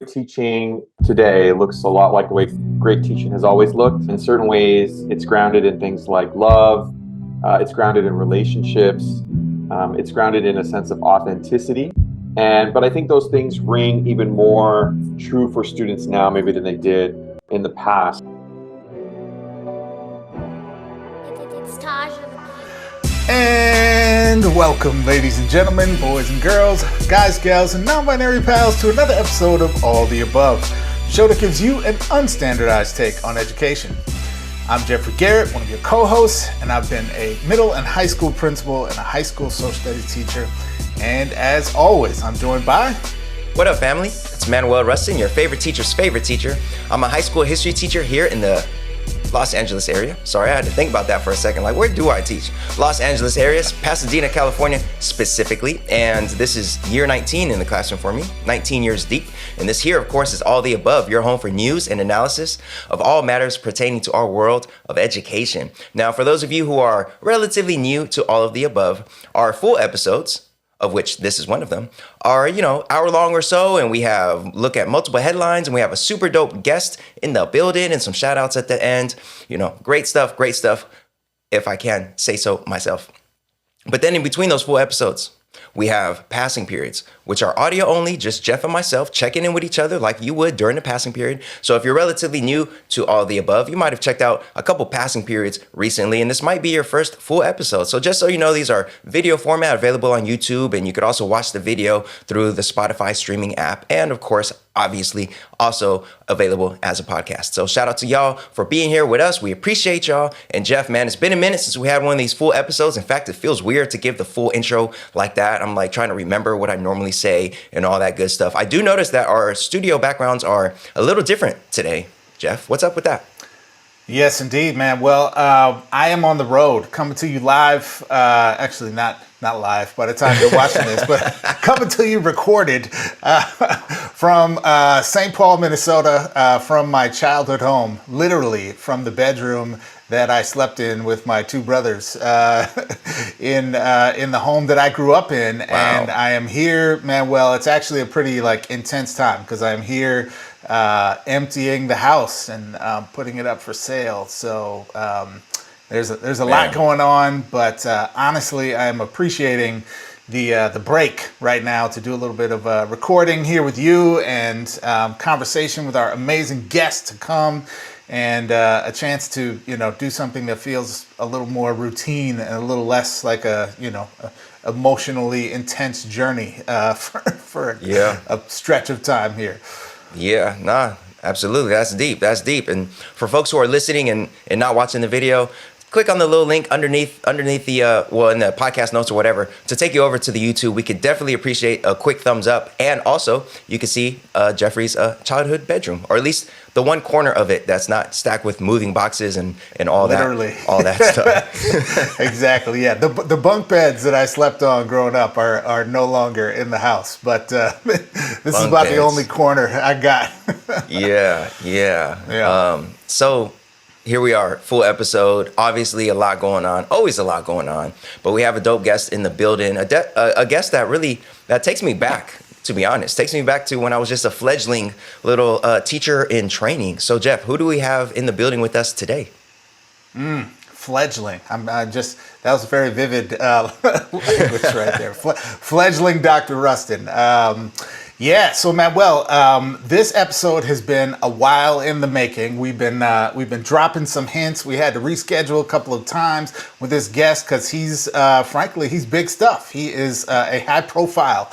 Teaching today looks a lot like the way great teaching has always looked. In certain ways, it's grounded in things like love, it's grounded in relationships, it's grounded in a sense of authenticity. But I think those things ring even more true for students now, maybe than they did in the past. And welcome, ladies and gentlemen, boys and girls, guys, gals, and non-binary pals to another episode of All the Above, the show that gives you an unstandardized take on education. I'm Jeffrey Garrett, one of your co-hosts, and I've been a middle and high school principal and a high school social studies teacher. And as always, I'm joined by... What up, family? It's Manuel Rustin, your favorite teacher's favorite teacher. I'm a high school history teacher here in the Los Angeles area. Sorry, I had to think about that for a second. Like, where do I teach? Los Angeles area, Pasadena, California specifically. And this is year 19 in the classroom for me, 19 years deep. And this here, of course, is All the Above, your home for news and analysis of all matters pertaining to our world of education. Now, for those of you who are relatively new to All of the Above, our full episodes, of which this is one of them, are, hour long or so, and we have look at multiple headlines, and we have a super dope guest in the building and some shout outs at the end. Great stuff, if I can say so myself. But then in between those full episodes, we have passing periods, which are audio only, just Jeff and myself checking in with each other like you would during the passing period. So if you're relatively new to All the Above, you might have checked out a couple passing periods recently, and this might be your first full episode. So just so you know, these are video format available on YouTube, and you could also watch the video through the Spotify streaming app, and of course, obviously also available as a podcast. So shout out to y'all for being here with us. We appreciate y'all. And Jeff, man, it's been a minute since we had one of these full episodes. In fact, it feels weird to give the full intro like that. I'm like trying to remember what I normally say and all that good stuff. I do notice that our studio backgrounds are a little different today. Jeff, what's up with that? Yes, indeed, man. Well, I am on the road, coming to you live. Actually, not live by the time you're watching this, but coming to you recorded from St. Paul, Minnesota, from my childhood home, literally from the bedroom that I slept in with my two brothers in the home that I grew up in. Wow. And I am here, Manuel. It's actually a pretty intense time because I'm here emptying the house and putting it up for sale. So there's a lot going on, but honestly, I am appreciating the break right now to do a little bit of recording here with you and conversation with our amazing guests to come, and a chance to do something that feels a little more routine and a little less like a emotionally intense journey for a stretch of time here. Yeah, nah, absolutely. That's deep. And for folks who are listening and not watching the video, click on the little link underneath the, in the podcast notes or whatever to take you over to the YouTube. We could definitely appreciate a quick thumbs up. And also, you can see Jeffrey's childhood bedroom, or at least the one corner of it that's not stacked with moving boxes and all Literally. all that stuff. Exactly, yeah. The bunk beds that I slept on growing up are no longer in the house, but this is about the only corner I got. Yeah. So here we are, full episode. Obviously, a lot going on. Always a lot going on. But we have a dope guest in the building. A guest that takes me back, to be honest. Takes me back to when I was just a fledgling little teacher in training. So, Jeff, who do we have in the building with us today? Fledgling. That was a very vivid language right there. Fledgling Dr. Rustin. So Manuel, this episode has been a while in the making. We've been dropping some hints. We had to reschedule a couple of times with this guest because he's big stuff. He is a high profile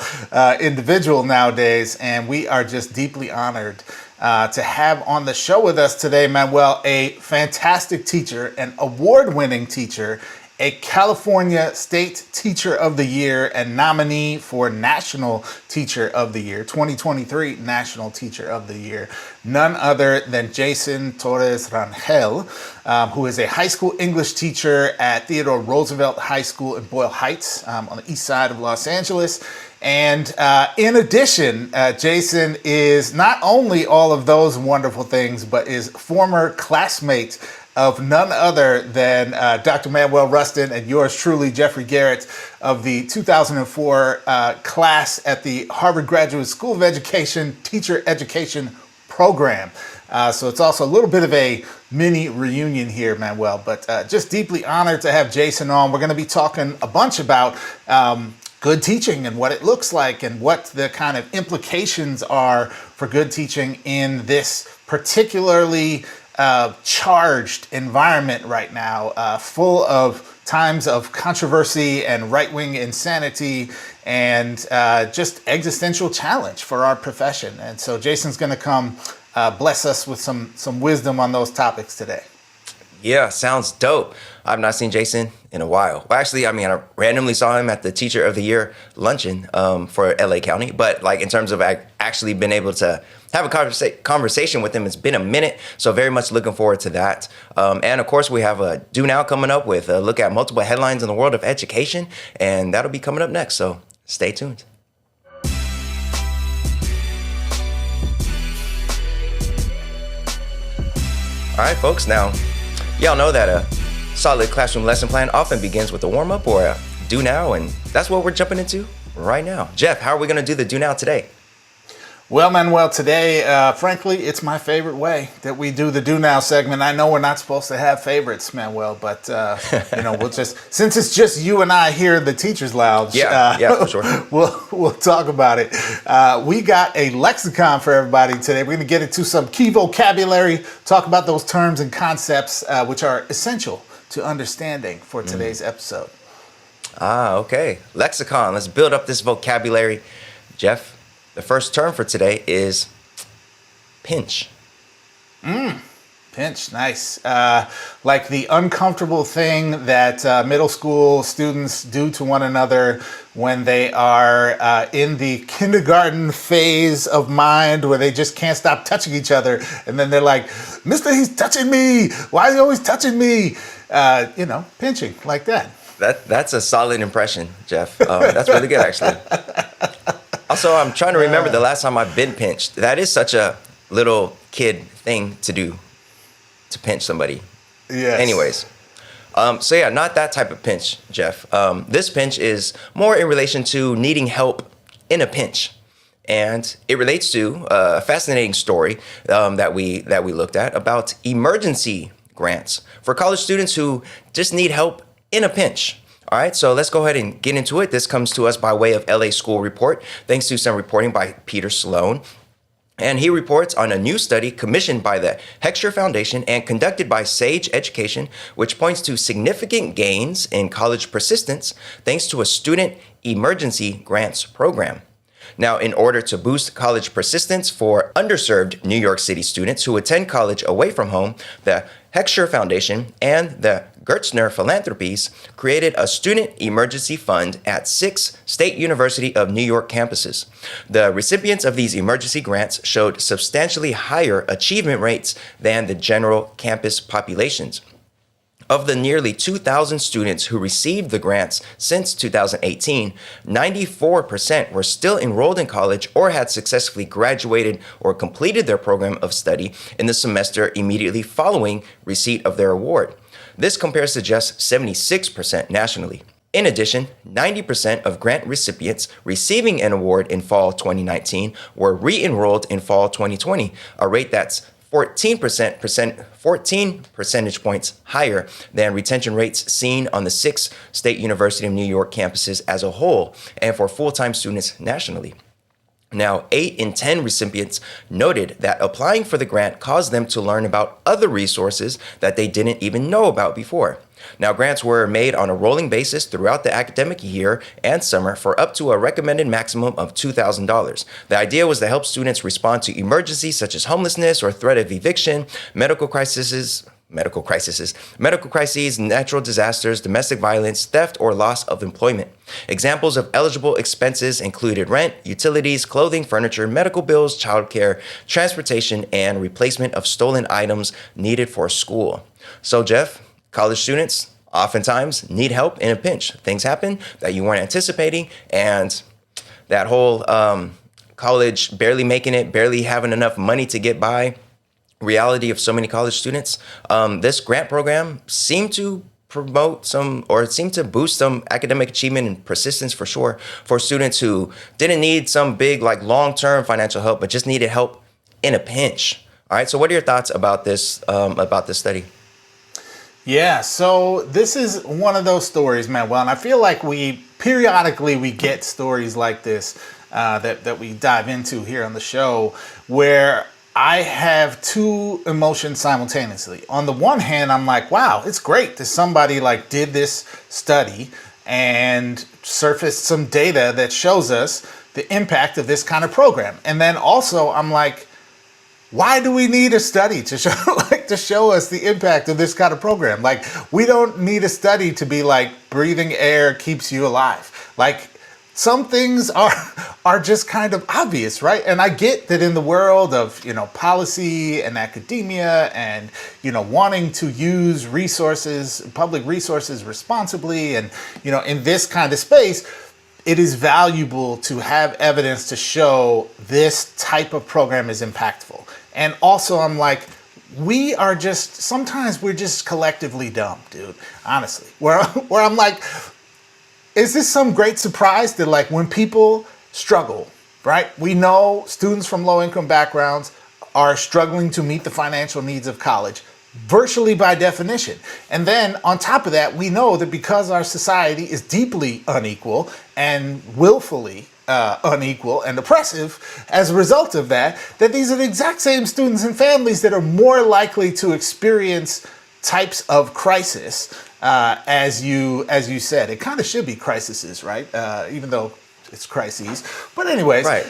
individual nowadays, and we are just deeply honored to have on the show with us today, Manuel, a fantastic teacher, an award-winning teacher, a California State Teacher of the Year and nominee for National Teacher of the Year, 2023 National Teacher of the Year, none other than Jason Torres-Rangel, who is a high school English teacher at Theodore Roosevelt High School in Boyle Heights on the east side of Los Angeles. And in addition, Jason is not only all of those wonderful things, but is former classmate of none other than Dr. Manuel Rustin and yours truly, Jeffrey Garrett, of the 2004 class at the Harvard Graduate School of Education Teacher Education Program. So it's also a little bit of a mini reunion here, Manuel, but just deeply honored to have Jason on. We're going to be talking a bunch about good teaching and what it looks like and what the kind of implications are for good teaching in this particularly charged environment right now, full of times of controversy and right-wing insanity and just existential challenge for our profession. And so Jason's going to come bless us with some wisdom on those topics today. Yeah, sounds dope. I've not seen Jason in a while. Well, actually, I randomly saw him at the Teacher of the Year luncheon for LA County. But like in terms of actually been able to have a conversation with him, it's been a minute. So very much looking forward to that. And of course, we have a Do Now coming up with a look at multiple headlines in the world of education. And that'll be coming up next. So stay tuned. All right, folks. Now, y'all know that a solid classroom lesson plan often begins with a warm-up or a do now, and that's what we're jumping into right now. Jeff, how are we going to do the do now today? Well, Manuel, today, frankly, it's my favorite way that we do the Do Now segment. I know we're not supposed to have favorites, Manuel, but, we'll just, since it's just you and I here in the Teacher's Lounge, yeah, for sure. we'll talk about it. We got a lexicon for everybody today. We're going to get into some key vocabulary, talk about those terms and concepts, which are essential to understanding for today's episode. Okay. Lexicon. Let's build up this vocabulary. Jeff, the first term for today is pinch. Pinch, nice. Like the uncomfortable thing that middle school students do to one another when they are in the kindergarten phase of mind where they just can't stop touching each other. And then they're like, Mister, he's touching me. Why is he always touching me? Pinching like that. That's a solid impression, Jeff. That's really good, actually. Also, I'm trying to remember the last time I've been pinched. That is such a little kid thing to do, to pinch somebody. Yes. Anyways, not that type of pinch, Jeff. This pinch is more in relation to needing help in a pinch. And it relates to a fascinating story that we looked at about emergency grants for college students who just need help in a pinch. All right, so let's go ahead and get into it. This comes to us by way of LA School Report, thanks to some reporting by Peter Sloan. And he reports on a new study commissioned by the Heckscher Foundation and conducted by Sage Education, which points to significant gains in college persistence thanks to a student emergency grants program. Now, in order to boost college persistence for underserved New York City students who attend college away from home, the Heckscher Foundation and the Gertzner Philanthropies created a student emergency fund at 6 State University of New York campuses. The recipients of these emergency grants showed substantially higher achievement rates than the general campus populations. Of the nearly 2,000 students who received the grants since 2018, 94% were still enrolled in college or had successfully graduated or completed their program of study in the semester immediately following receipt of their award. This compares to just 76% nationally. In addition, 90% of grant recipients receiving an award in fall 2019 were re-enrolled in fall 2020, a rate that's 14 percentage points higher than retention rates seen on the 6 State University of New York campuses as a whole and for full-time students nationally. Now, 8 in 10 recipients noted that applying for the grant caused them to learn about other resources that they didn't even know about before. Now, grants were made on a rolling basis throughout the academic year and summer for up to a recommended maximum of $2,000. The idea was to help students respond to emergencies such as homelessness or threat of eviction, medical crises, natural disasters, domestic violence, theft, or loss of employment. Examples of eligible expenses included rent, utilities, clothing, furniture, medical bills, childcare, transportation, and replacement of stolen items needed for school. So, Jeff, college students oftentimes need help in a pinch. Things happen that you weren't anticipating, and that whole college barely making it, barely having enough money to get by, reality of so many college students, this grant program seemed to promote some, or it seemed to boost some academic achievement and persistence for sure for students who didn't need some big like long-term financial help, but just needed help in a pinch. All right. So what are your thoughts about this study? Yeah, so this is one of those stories, Manuel, and I feel like we periodically get stories like this that we dive into here on the show, where I have two emotions simultaneously. On the one hand, I'm like, wow, it's great that somebody like did this study and surfaced some data that shows us the impact of this kind of program. And then also I'm like, why do we need a study to show us the impact of this kind of program? Like, we don't need a study to be like breathing air keeps you alive. Like, some things are just kind of obvious, right? And I get that in the world of, policy and academia and, wanting to use public resources responsibly and, in this kind of space, it is valuable to have evidence to show this type of program is impactful. And also I'm like, sometimes we're just collectively dumb, dude, honestly, where I'm like, is this some great surprise that like when people struggle, right? We know students from low income backgrounds are struggling to meet the financial needs of college, virtually by definition. And then on top of that, we know that because our society is deeply unequal and willfully unequal and oppressive as a result of that these are the exact same students and families that are more likely to experience types of crisis, as you said. It kind of should be crises, right? Even though it's crises. But anyways, right.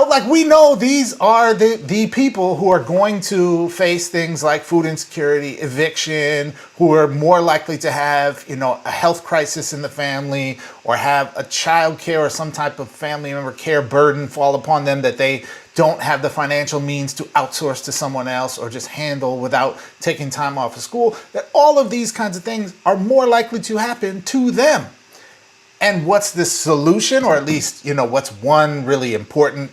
Like we know these are the people who are going to face things like food insecurity, eviction, who are more likely to have, a health crisis in the family or have a child care or some type of family member care burden fall upon them that they don't have the financial means to outsource to someone else or just handle without taking time off of school. That all of these kinds of things are more likely to happen to them. And what's the solution, or at least, what's one really important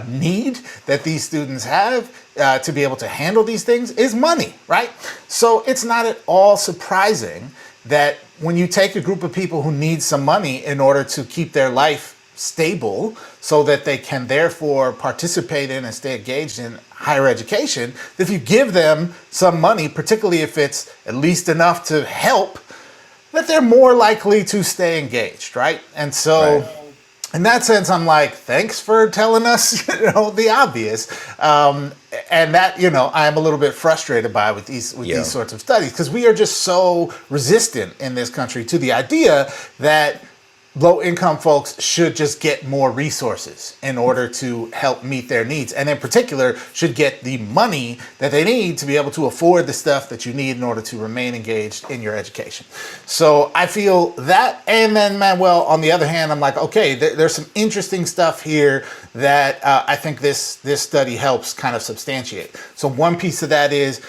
need that these students have to be able to handle these things is money, right? So it's not at all surprising that when you take a group of people who need some money in order to keep their life stable so that they can therefore participate in and stay engaged in higher education, that if you give them some money, particularly if it's at least enough to help, that they're more likely to stay engaged, right? And so right. In that sense, I'm like, thanks for telling us, the obvious. And that, I'm a little bit frustrated by with these sorts of studies, because we are just so resistant in this country to the idea that low-income folks should just get more resources in order to help meet their needs, and in particular should get the money that they need to be able to afford the stuff that you need in order to remain engaged in your education. So I feel that, and then Manuel, on the other hand, I'm like, okay, there's some interesting stuff here that I think this study helps kind of substantiate. So one piece of that is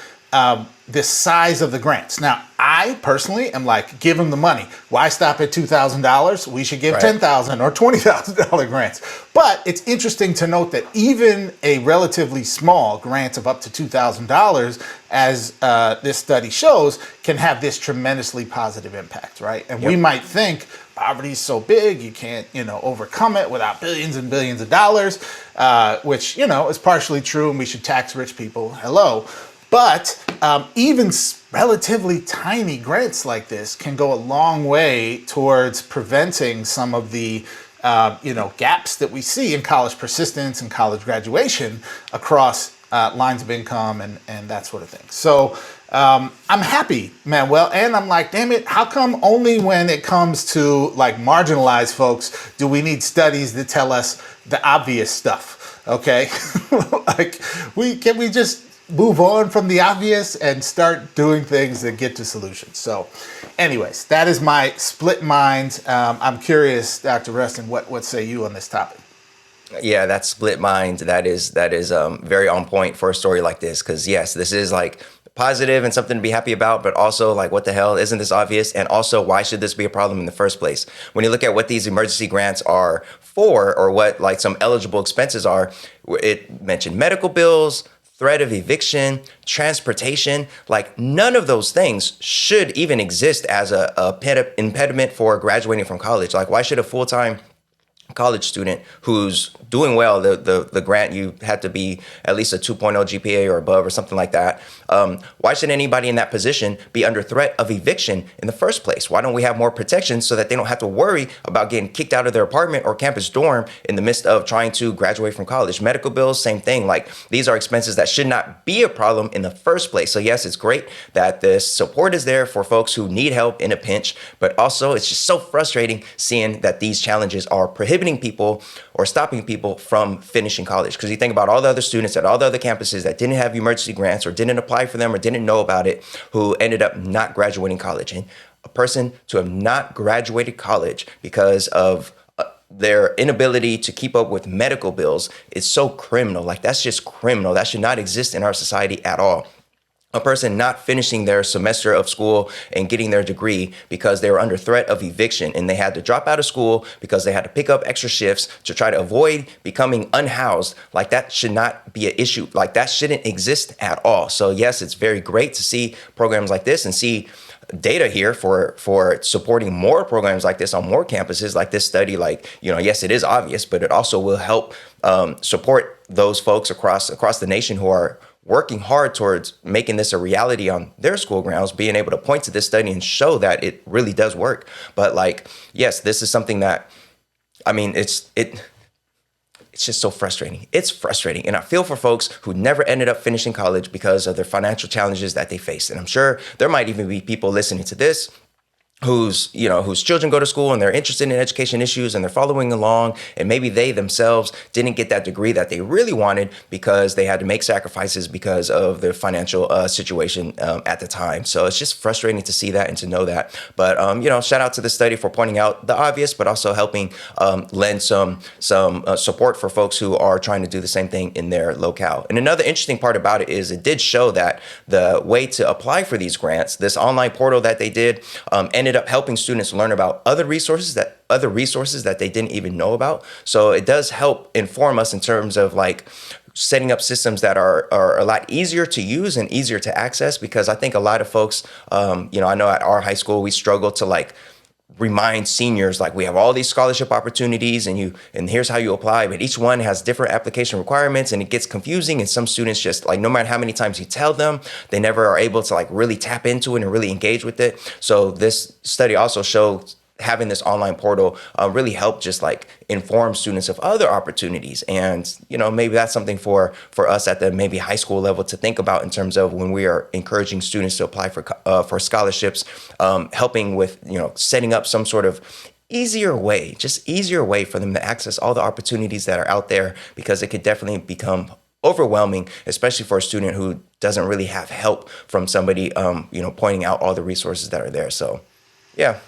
the size of the grants. Now, I personally am like, give them the money. Why stop at $2,000? We should give $10,000 or $20,000 grants. But it's interesting to note that even a relatively small grant of up to $2,000, as this study shows, can have this tremendously positive impact, right? And we might think poverty is so big, you can't, overcome it without billions and billions of dollars, which, is partially true, and we should tax rich people. Hello. But even relatively tiny grants like this can go a long way towards preventing some of the gaps that we see in college persistence and college graduation across lines of income and that sort of thing. So I'm happy, Manuel, and I'm like, damn it, how come only when it comes to like marginalized folks do we need studies that tell us the obvious stuff? Okay, like can we just move on from the obvious and start doing things that get to solutions? So anyways, that is my split mind. I'm curious, Dr. Rustin, what say you on this topic? Yeah, that split mind, that is very on point for a story like this. Because yes, this is like positive and something to be happy about, but also like, what the hell, isn't this obvious? And also, why should this be a problem in the first place? When you look at what these emergency grants are for, or what like some eligible expenses are, it mentioned medical bills, threat of eviction, transportation. Like, none of those things should even exist as a impediment for graduating from college. Like, why should a full-time college student who's doing well, the grant, you had to be at least a 2.0 GPA or above or something like that. Why should anybody in that position be under threat of eviction in the first place? Why don't we have more protection so that they don't have to worry about getting kicked out of their apartment or campus dorm in the midst of trying to graduate from college? Medical bills, same thing. Like, these are expenses that should not be a problem in the first place. So yes, it's great that this support is there for folks who need help in a pinch, but also it's just so frustrating seeing that these challenges are prohibiting people or stopping people from finishing college. Because you think about all the other students at all the other campuses that didn't have emergency grants or didn't apply for them or didn't know about it, who ended up not graduating college. And a person to have not graduated college because of their inability to keep up with medical bills is so criminal. Like, that's just criminal. That should not exist in our society at all. A person not finishing their semester of school and getting their degree because they were under threat of eviction and they had to drop out of school because they had to pick up extra shifts to try to avoid becoming unhoused. Like, that should not be an issue. Like, that shouldn't exist at all. So yes, it's very great to see programs like this and see data here for supporting more programs like this on more campuses. Like this study, like, yes, it is obvious, but it also will help support those folks across the nation who are working hard towards making this a reality on their school grounds, being able to point to this study and show that it really does work. But like, yes, this is something that, I mean, it's just so frustrating. It's frustrating. And I feel for folks who never ended up finishing college because of their financial challenges that they faced. And I'm sure there might even be people listening to this whose children go to school and they're interested in education issues and they're following along, and maybe they themselves didn't get that degree that they really wanted because they had to make sacrifices because of their financial situation at the time. So it's just frustrating to see that and to know that. But shout out to the study for pointing out the obvious, but also helping lend some support for folks who are trying to do the same thing in their locale. And another interesting part about it is it did show that the way to apply for these grants, this online portal that they did, ended up helping students learn about other resources that they didn't even know about. So it does help inform us in terms of like setting up systems that are a lot easier to use and easier to access, because I think a lot of folks, I know at our high school, we struggle to like remind seniors, like, we have all these scholarship opportunities and here's how you apply, but each one has different application requirements and it gets confusing. And some students just like, no matter how many times you tell them, they never are able to like really tap into it and really engage with it. So this study also showed having this online portal really helped just like inform students of other opportunities. And, maybe that's something for us at the maybe high school level to think about in terms of when we are encouraging students to apply for scholarships, helping with, setting up some sort of easier way for them to access all the opportunities that are out there, because it could definitely become overwhelming, especially for a student who doesn't really have help from somebody, pointing out all the resources that are there. So, yeah.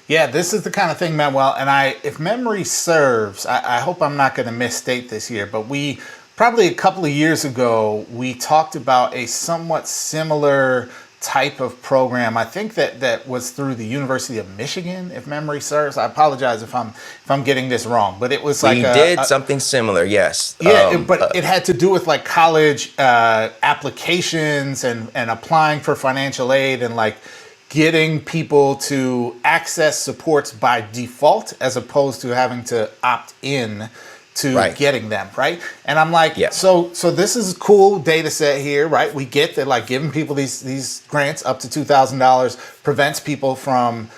Yeah, this is the kind of thing, Manuel, and if memory serves, I hope I'm not going to misstate this here, but we probably a couple of years ago, we talked about a somewhat similar type of program. I think that was through the University of Michigan, if memory serves. I apologize if I'm getting this wrong, but it was like we did something similar, yes. Yeah, but it had to do with like college applications and applying for financial aid and like getting people to access supports by default as opposed to having to opt in to getting them, right? And I'm like, so this is a cool data set here, right? We get that like giving people these grants up to $2,000 prevents people from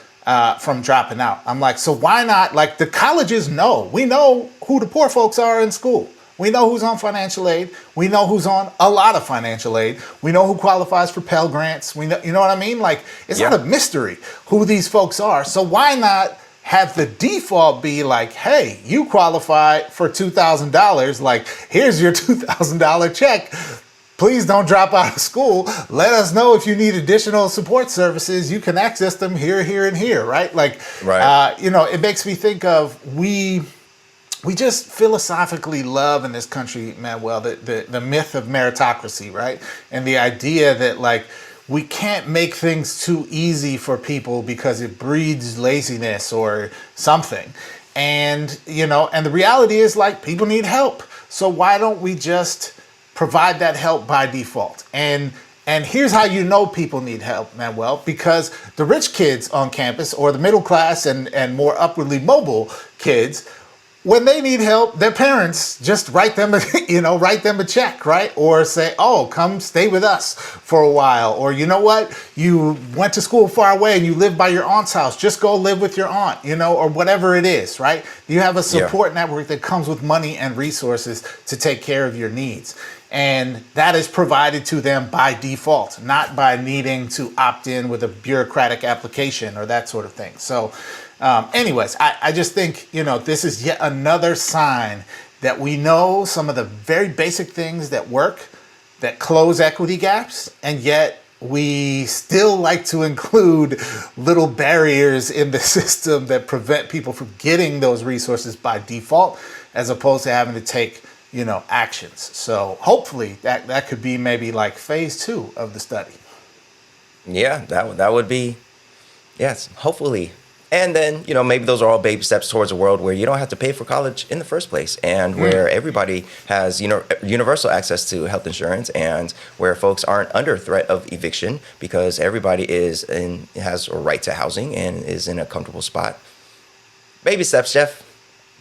dropping out. I'm like, so why not? Like, the colleges know. We know who the poor folks are in school. We know who's on financial aid. We know who's on a lot of financial aid. We know who qualifies for Pell Grants. We know, you know what I mean? Like, it's not a mystery who these folks are. So why not have the default be like, hey, you qualify for $2,000. Like, here's your $2,000 check. Please don't drop out of school. Let us know if you need additional support services. You can access them here, here, and here, right? Like, it makes me think of we just philosophically love in this country, Manuel, the myth of meritocracy, right? And the idea that like we can't make things too easy for people because it breeds laziness or something. And, you know, and the reality is like people need help. So why don't we just provide that help by default? And here's how you know people need help, Manuel, because the rich kids on campus or the middle class and more upwardly mobile kids, when they need help, their parents just write them a check, right? Or say, oh, come stay with us for a while. Or you know what? You went to school far away and you live by your aunt's house. Just go live with your aunt, you know, or whatever it is, right? You have a support network that comes with money and resources to take care of your needs. And that is provided to them by default, not by needing to opt in with a bureaucratic application or that sort of thing. So anyways, I just think, you know, this is yet another sign that we know some of the very basic things that work, that close equity gaps, and yet we still like to include little barriers in the system that prevent people from getting those resources by default, as opposed to having to take, you know, actions. So hopefully that could be maybe like phase 2 of the study. Yeah, that would be, yes, hopefully. And then, you know, maybe those are all baby steps towards a world where you don't have to pay for college in the first place, and where everybody has, you know, universal access to health insurance, and where folks aren't under threat of eviction because everybody has a right to housing and is in a comfortable spot. Baby steps, Jeff.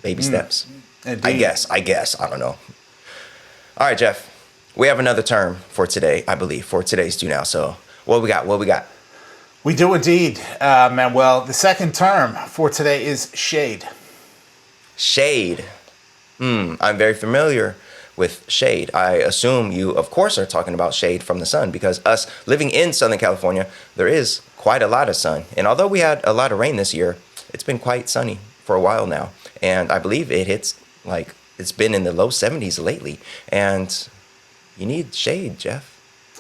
Baby steps. Indeed. I guess. I don't know. All right, Jeff. We have another term for today, I believe, for today's due now. So what we got? We do indeed, Manuel. The second term for today is shade. Shade. I'm very familiar with shade. I assume you, of course, are talking about shade from the sun, because us living in Southern California, there is quite a lot of sun. And although we had a lot of rain this year, it's been quite sunny for a while now. And I believe it hits, like, it's been in the low 70s lately. And you need shade, Jeff,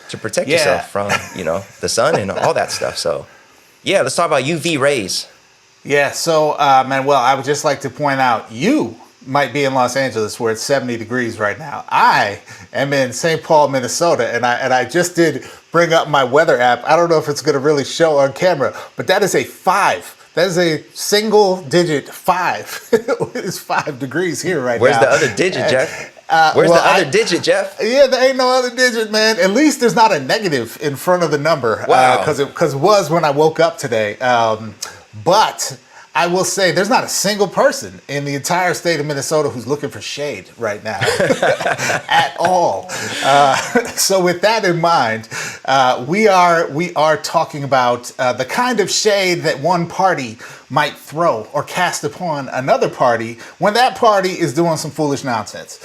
to protect yourself from, you know, the sun and all that stuff. So, yeah, let's talk about UV rays. Yeah, so, Manuel, I would just like to point out, you might be in Los Angeles where it's 70 degrees right now. I am in St. Paul, Minnesota, and I just did bring up my weather app. I don't know if it's going to really show on camera, but that is a 5. That is a single digit 5. It is 5 degrees here right Where's now. Where's the other digit, Jeff? Where's the other digit, Jeff? Yeah, there ain't no other digit, man. At least there's not a negative in front of the number. Wow. Because it was when I woke up today. But I will say there's not a single person in the entire state of Minnesota who's looking for shade right now at all. So with that in mind, we are talking about the kind of shade that one party might throw or cast upon another party when that party is doing some foolish nonsense.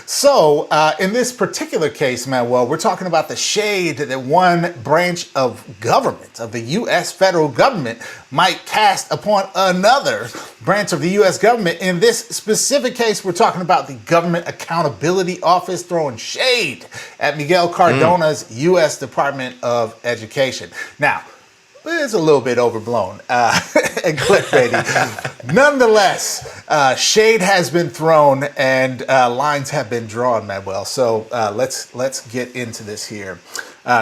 So in this particular case, Manuel, we're talking about the shade that one branch of government, of the U.S. federal government, might cast upon another branch of the U.S. government. In this specific case, we're talking about the Government Accountability Office throwing shade at Miguel Cardona's U.S. Department of Education. Now, it's a little bit overblown and clickbaity. Nonetheless, shade has been thrown and lines have been drawn, Manuel. So let's get into this here.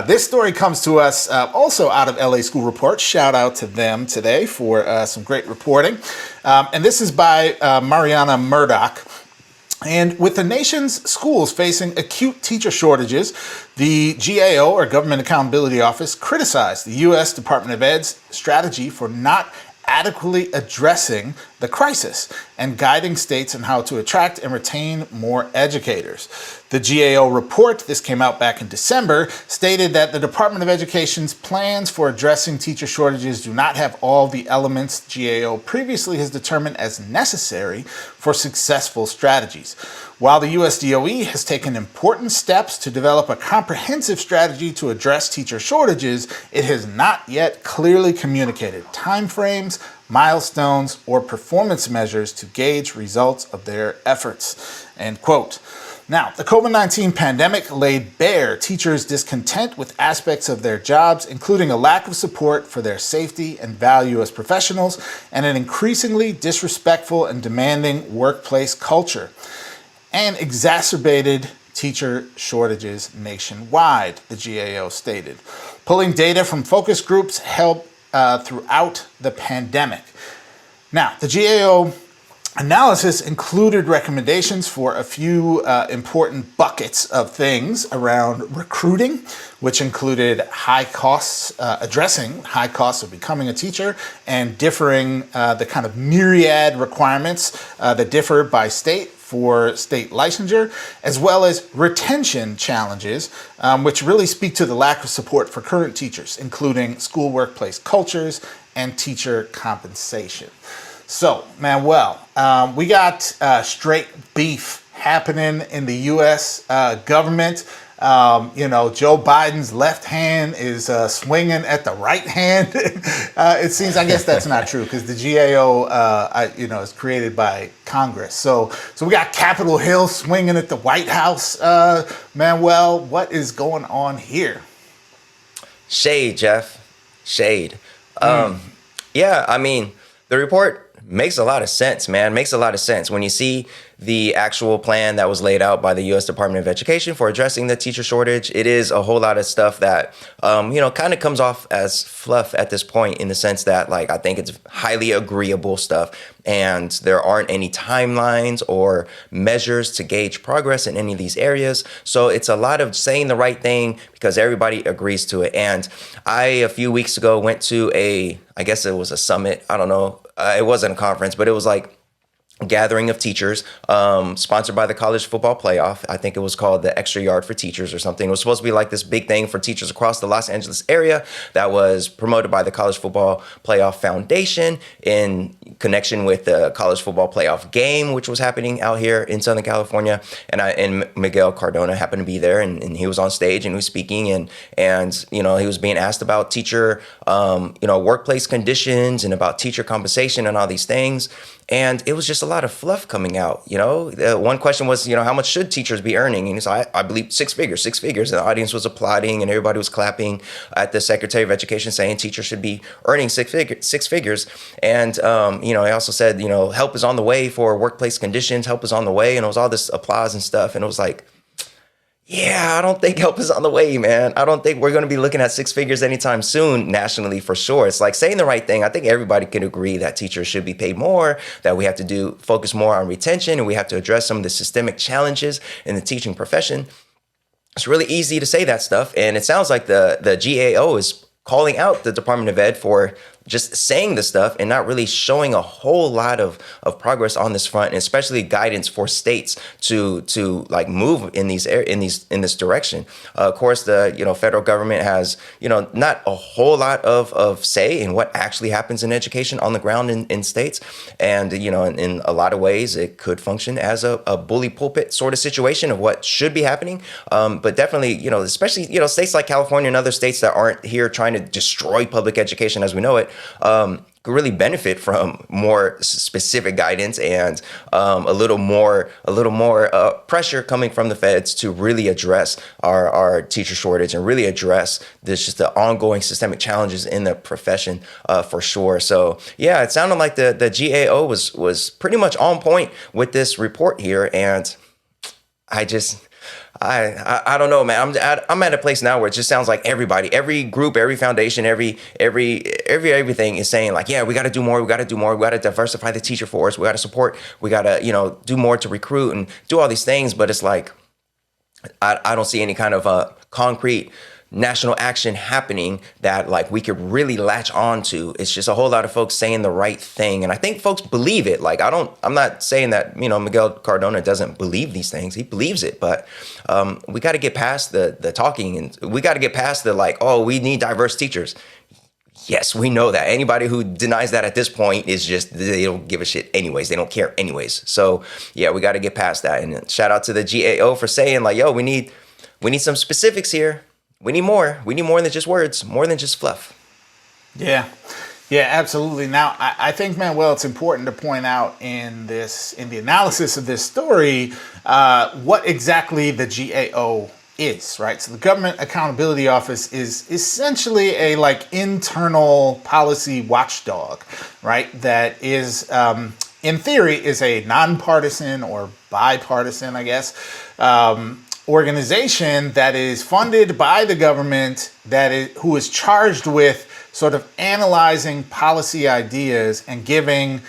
This story comes to us also out of LA School Report. Shout out to them today for some great reporting. And this is by Mariana Murdoch. And with the nation's schools facing acute teacher shortages, the GAO, or Government Accountability Office, criticized the U.S. Department of Ed's strategy for not adequately addressing the crisis and guiding states on how to attract and retain more educators. The GAO report, this came out back in December, stated that the Department of Education's plans for addressing teacher shortages do not have all the elements GAO previously has determined as necessary for successful strategies. While the USDOE has taken important steps to develop a comprehensive strategy to address teacher shortages, it has not yet clearly communicated timeframes, milestones, or performance measures to gauge results of their efforts. End quote. Now, the COVID-19 pandemic laid bare teachers' discontent with aspects of their jobs, including a lack of support for their safety and value as professionals, and an increasingly disrespectful and demanding workplace culture, and exacerbated teacher shortages nationwide, the GAO stated. Pulling data from focus groups held throughout the pandemic. Now, the GAO analysis included recommendations for a few important buckets of things around recruiting, which included addressing high costs of becoming a teacher, and differing the kind of myriad requirements that differ by state for state licensure, as well as retention challenges, which really speak to the lack of support for current teachers, including school workplace cultures and teacher compensation. So, Manuel, we got straight beef happening in the U.S. Government. Joe Biden's left hand is swinging at the right hand. It seems, I guess that's not true because the GAO, is created by Congress. So we got Capitol Hill swinging at the White House. Manuel, what is going on here? Shade, Jeff. Shade. Yeah, I mean, the report makes a lot of sense, man. Makes a lot of sense when you see the actual plan that was laid out by the U.S. Department of Education for addressing the teacher shortage. It is a whole lot of stuff that, kind of comes off as fluff at this point, in the sense that, I think it's highly agreeable stuff, and there aren't any timelines or measures to gauge progress in any of these areas. So it's a lot of saying the right thing because everybody agrees to it. And I, a few weeks ago, went to I guess it was a summit. I don't know. It wasn't a conference, but it was like gathering of teachers, sponsored by the college football playoff. I think it was called the Extra Yard for Teachers or something. It was supposed to be like this big thing for teachers across the Los Angeles area that was promoted by the College Football Playoff Foundation in connection with the college football playoff game, which was happening out here in Southern California. And Miguel Cardona happened to be there, and he was on stage and he was speaking, and he was being asked about teacher, workplace conditions and about teacher compensation and all these things. And it was just a lot of fluff coming out. One question was, how much should teachers be earning? And he said, I believe six figures. And the audience was applauding and everybody was clapping at the Secretary of Education saying teachers should be earning six figures. And, he also said, help is on the way for workplace conditions. Help is on the way. And it was all this applause and stuff. And it was like, yeah, I don't think help is on the way, man. I don't think we're going to be looking at six figures anytime soon nationally, for sure. It's like saying the right thing. I think everybody can agree that teachers should be paid more, that we have to focus more on retention, and we have to address some of the systemic challenges in the teaching profession. It's really easy to say that stuff. And it sounds like the GAO is calling out the Department of Ed for just saying the stuff and not really showing a whole lot of progress on this front, and especially guidance for states to move in this direction. Of course, the federal government has not a whole lot of say in what actually happens in education on the ground in states, and in a lot of ways it could function as a bully pulpit sort of situation of what should be happening. But definitely especially states like California and other states that aren't here trying to destroy public education as we know it, could really benefit from more specific guidance and a little more pressure coming from the feds to really address our teacher shortage and really address just the ongoing systemic challenges in the profession, for sure. So yeah, it sounded like the GAO was pretty much on point with this report here, and I don't know, man. I'm at a place now where it just sounds like everybody, every group, every foundation, everything is saying like, yeah, we got to do more. We got to diversify the teacher force. We got to support. We got to do more to recruit and do all these things. But it's like I don't see any kind of concrete national action happening that we could really latch on to. It's just a whole lot of folks saying the right thing. And I think folks believe it. I'm not saying that, Miguel Cardona doesn't believe these things. He believes it, but we got to get past the talking, and we got to get past the we need diverse teachers. Yes, we know that. Anybody who denies that at this point is just, they don't give a shit anyways. They don't care anyways. So yeah, we got to get past that. And shout out to the GAO for saying we need some specifics here. We need more. We need more than just words, more than just fluff. Yeah. Yeah, absolutely. Now, I think, Manuel, it's important to point out in the analysis of this story, what exactly the GAO is, right? So the Government Accountability Office is essentially a internal policy watchdog, right? That is, in theory, is a nonpartisan or bipartisan, I guess, organization that is funded by the government who is charged with sort of analyzing policy ideas and giving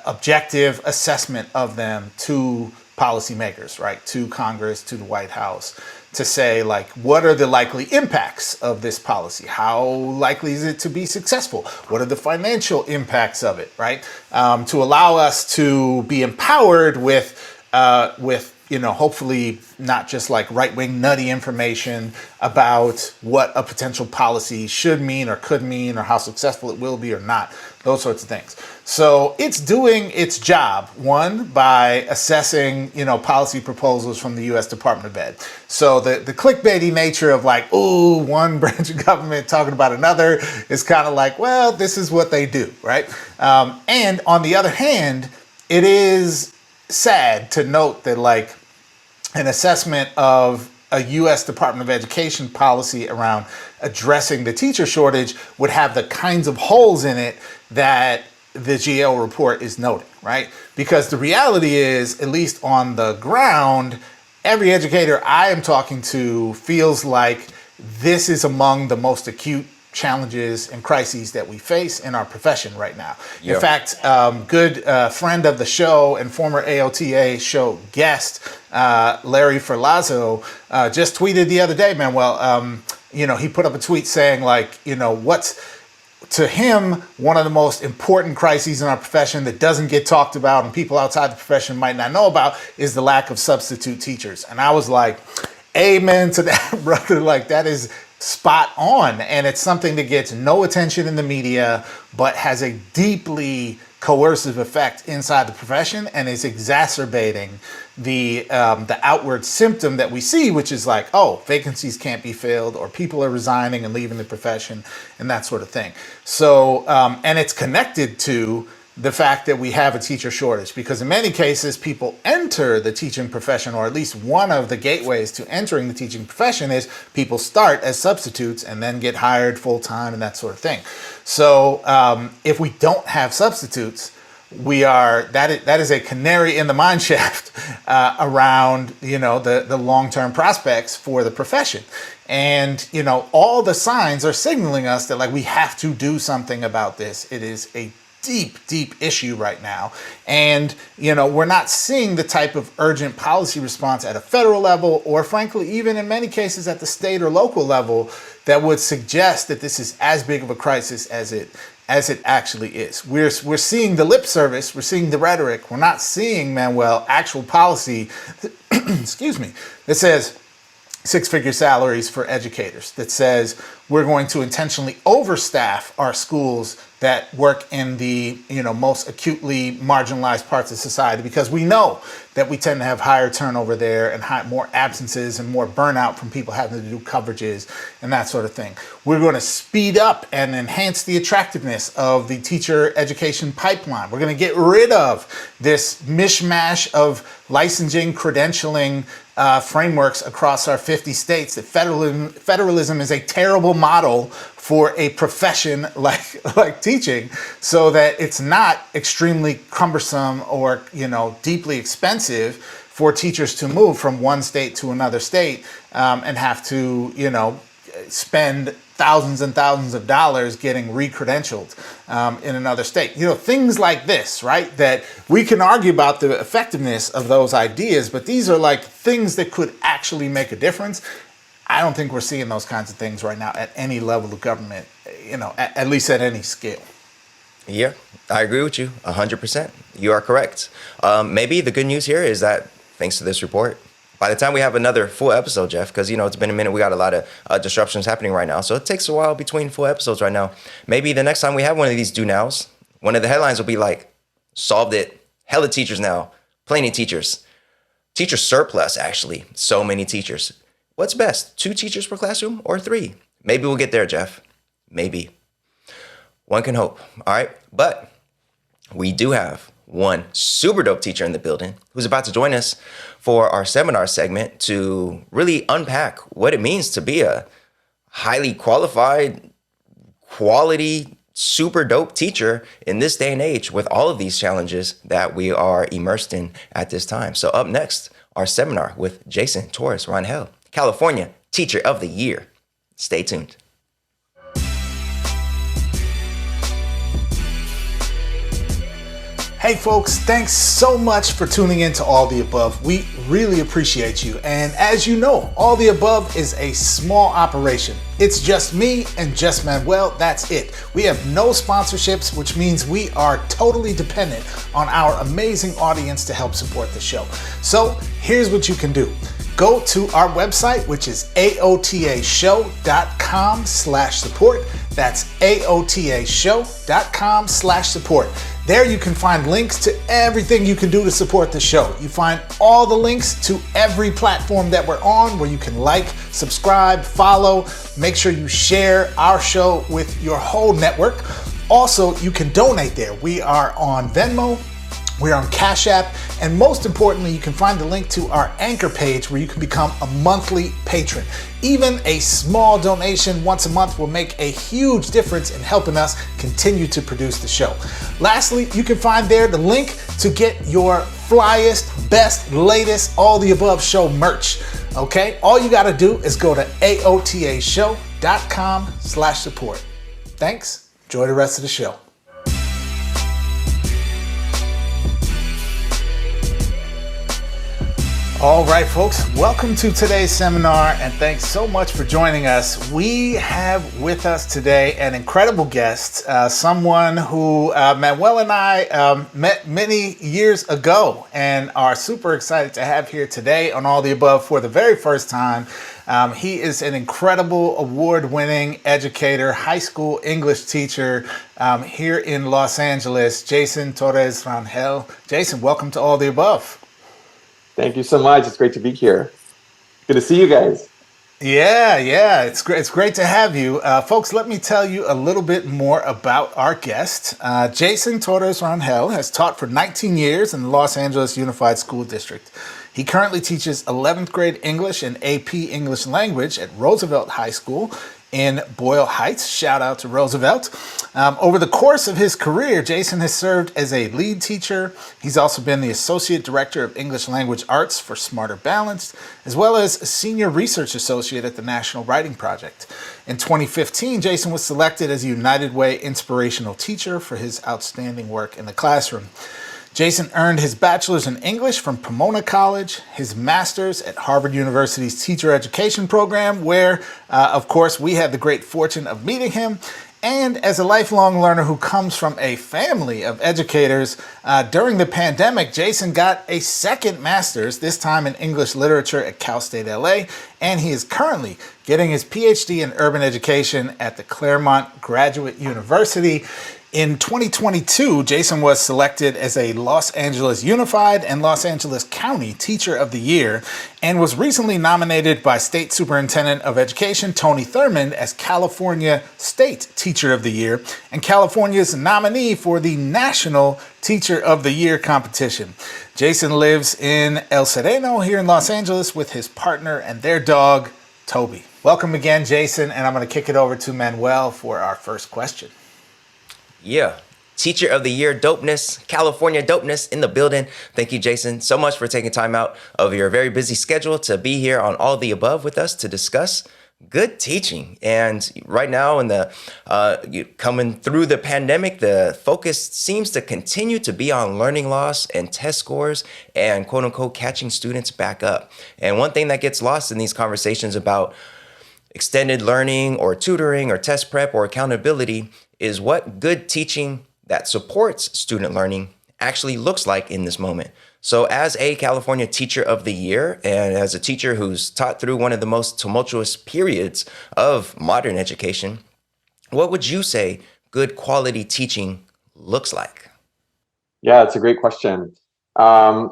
objective assessment of them to policymakers, right? To Congress, to the White House, to say, what are the likely impacts of this policy? How likely is it to be successful? What are the financial impacts of it, right? To allow us to be empowered with hopefully not just right-wing nutty information about what a potential policy should mean or could mean or how successful it will be or not, those sorts of things. So it's doing its job, one, by assessing, policy proposals from the U.S. Department of Ed. So the clickbaity nature of one branch of government talking about another is kind of well, this is what they do, right? And on the other hand, it is sad to note that an assessment of a U.S. Department of Education policy around addressing the teacher shortage would have the kinds of holes in it that the GAO report is noting, right? Because the reality is, at least on the ground, every educator I am talking to feels like this is among the most acute challenges and crises that we face in our profession right now. Yeah. In fact, good friend of the show and former AOTA show guest, Larry Ferlazzo, just tweeted the other day, Manuel, he put up a tweet saying what's to him one of the most important crises in our profession that doesn't get talked about and people outside the profession might not know about is the lack of substitute teachers. And I was like, amen to that, brother. That is spot on. And it's something that gets no attention in the media, but has a deeply coercive effect inside the profession and is exacerbating the outward symptom that we see, which is vacancies can't be filled or people are resigning and leaving the profession and that sort of thing. So, and it's connected to the fact that we have a teacher shortage, because in many cases people enter the teaching profession, or at least one of the gateways to entering the teaching profession is people start as substitutes and then get hired full-time and that sort of thing. So if we don't have substitutes, that is a canary in the mine shaft around the long-term prospects for the profession. And all the signs are signaling us that we have to do something about this. It is a deep issue right now. And, we're not seeing the type of urgent policy response at a federal level, or frankly, even in many cases at the state or local level, that would suggest that this is as big of a crisis as it actually is. We're seeing the lip service, we're seeing the rhetoric, we're not seeing, Manuel, actual policy, excuse me, that says six-figure salaries for educators, that says we're going to intentionally overstaff our schools that work in the most acutely marginalized parts of society, because we know that we tend to have higher turnover there and more absences and more burnout from people having to do coverages and that sort of thing. We're going to speed up and enhance the attractiveness of the teacher education pipeline. We're going to get rid of this mishmash of licensing, credentialing frameworks across our 50 states. That federalism is a terrible model for a profession like teaching, so that it's not extremely cumbersome or deeply expensive for teachers to move from one state to another state and have to spend thousands and thousands of dollars getting re-credentialed in another state. Things like this, right? That we can argue about the effectiveness of those ideas, but these are things that could actually make a difference. I don't think we're seeing those kinds of things right now at any level of government, at least at any scale. Yeah, I agree with you 100%. You are correct. Maybe the good news here is that thanks to this report, by the time we have another full episode, Jeff, because, it's been a minute, we got a lot of disruptions happening right now. So it takes a while between full episodes right now. Maybe the next time we have one of these do nows, one of the headlines will be solved it, hella teachers now, plenty of teachers. Teacher surplus, actually, so many teachers. What's best, 2 teachers per classroom or 3? Maybe we'll get there, Jeff. Maybe. One can hope. All right. But we do have one super dope teacher in the building who's about to join us for our seminar segment to really unpack what it means to be a highly qualified, quality, super dope teacher in this day and age with all of these challenges that we are immersed in at this time. So up next, our seminar with Jason Torres-Rangel, California Teacher of the Year. Stay tuned. Hey folks, thanks so much for tuning in to All the Above. We really appreciate you. And as you know, All the Above is a small operation. It's just me and just Manuel, that's it. We have no sponsorships, which means we are totally dependent on our amazing audience to help support the show. So here's what you can do. Go to our website, which is aotashow.com/support. That's aotashow.com/support. There you can find links to everything you can do to support the show. You find all the links to every platform that we're on where you can like, subscribe, follow. Make sure you share our show with your whole network. Also, you can donate there. We are on Venmo. We're on Cash App, and most importantly, you can find the link to our Anchor page where you can become a monthly patron. Even a small donation once a month will make a huge difference in helping us continue to produce the show. Lastly, you can find there the link to get your flyest, best, latest, all the above show merch. Okay, all you got to do is go to aotashow.com/support. Thanks. Enjoy the rest of the show. All right, folks, welcome to today's seminar, and thanks so much for joining us. We have with us today an incredible guest, someone who Manuel and I met many years ago and are super excited to have here today on All the Above for the very first time. He is an incredible award-winning educator, high school English teacher here in Los Angeles, Jason Torres-Rangel. Jason, welcome to All the Above. Thank you so much. It's great to be here. Good to see you guys. Yeah, it's great. It's great to have you, folks. Let me tell you a little bit more about our guest. Jason Torres-Rangel has taught for 19 years in the Los Angeles Unified School District. He currently teaches 11th grade English and AP English Language at Roosevelt High School in Boyle Heights. Shout out to Roosevelt. Over the course of his career, Jason has served as a lead teacher. He's also been the Associate Director of English Language Arts for Smarter Balanced, as well as a Senior Research Associate at the National Writing Project. In 2015, Jason was selected as a United Way Inspirational Teacher for his outstanding work in the classroom. Jason earned his bachelor's in English from Pomona College, his master's at Harvard University's Teacher Education Program, where, of course, we had the great fortune of meeting him. And as a lifelong learner who comes from a family of educators, during the pandemic, Jason got a second master's, this time in English literature at Cal State LA, and he is currently getting his PhD in urban education at the Claremont Graduate University. In 2022, Jason was selected as a Los Angeles Unified and Los Angeles County Teacher of the Year and was recently nominated by State Superintendent of Education Tony Thurmond as California State Teacher of the Year and California's nominee for the National Teacher of the Year competition. Jason lives in El Sereno here in Los Angeles with his partner and their dog, Toby. Welcome again, Jason, and I'm going to kick it over to Manuel for our first question. Yeah. Teacher of the Year dopeness, California dopeness in the building. Thank you, Jason, so much for taking time out of your very busy schedule to be here on All the Above with us to discuss good teaching. And right now, in the coming through the pandemic, the focus seems to continue to be on learning loss and test scores and quote unquote catching students back up. And one thing that gets lost in these conversations about extended learning or tutoring or test prep or accountability is what good teaching that supports student learning actually looks like in this moment. So as a California Teacher of the Year and as a teacher who's taught through one of the most tumultuous periods of modern education, what would you say good quality teaching looks like? Yeah, it's a great question. I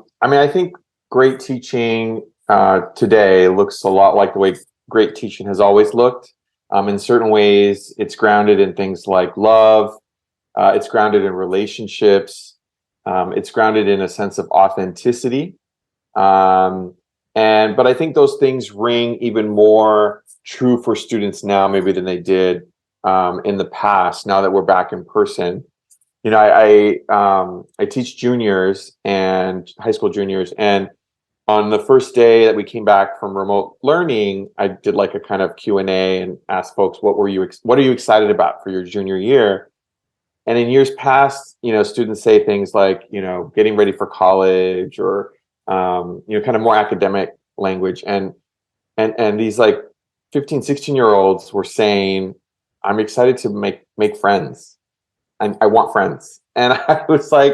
think great teaching today looks a lot like the way great teaching has always looked. In certain ways, it's grounded in things like love. It's grounded in relationships. It's grounded in a sense of authenticity. But I think those things ring even more true for students now, maybe than they did in the past. Now that we're back in person, I teach juniors and high school juniors, and on the first day that we came back from remote learning, I did like a kind of Q&A and asked folks, what are you excited about for your junior year? And in years past, students say things like, getting ready for college, or kind of more academic language. And these like 15, 16-year-olds were saying, I'm excited to make friends. And I want friends. And I was like,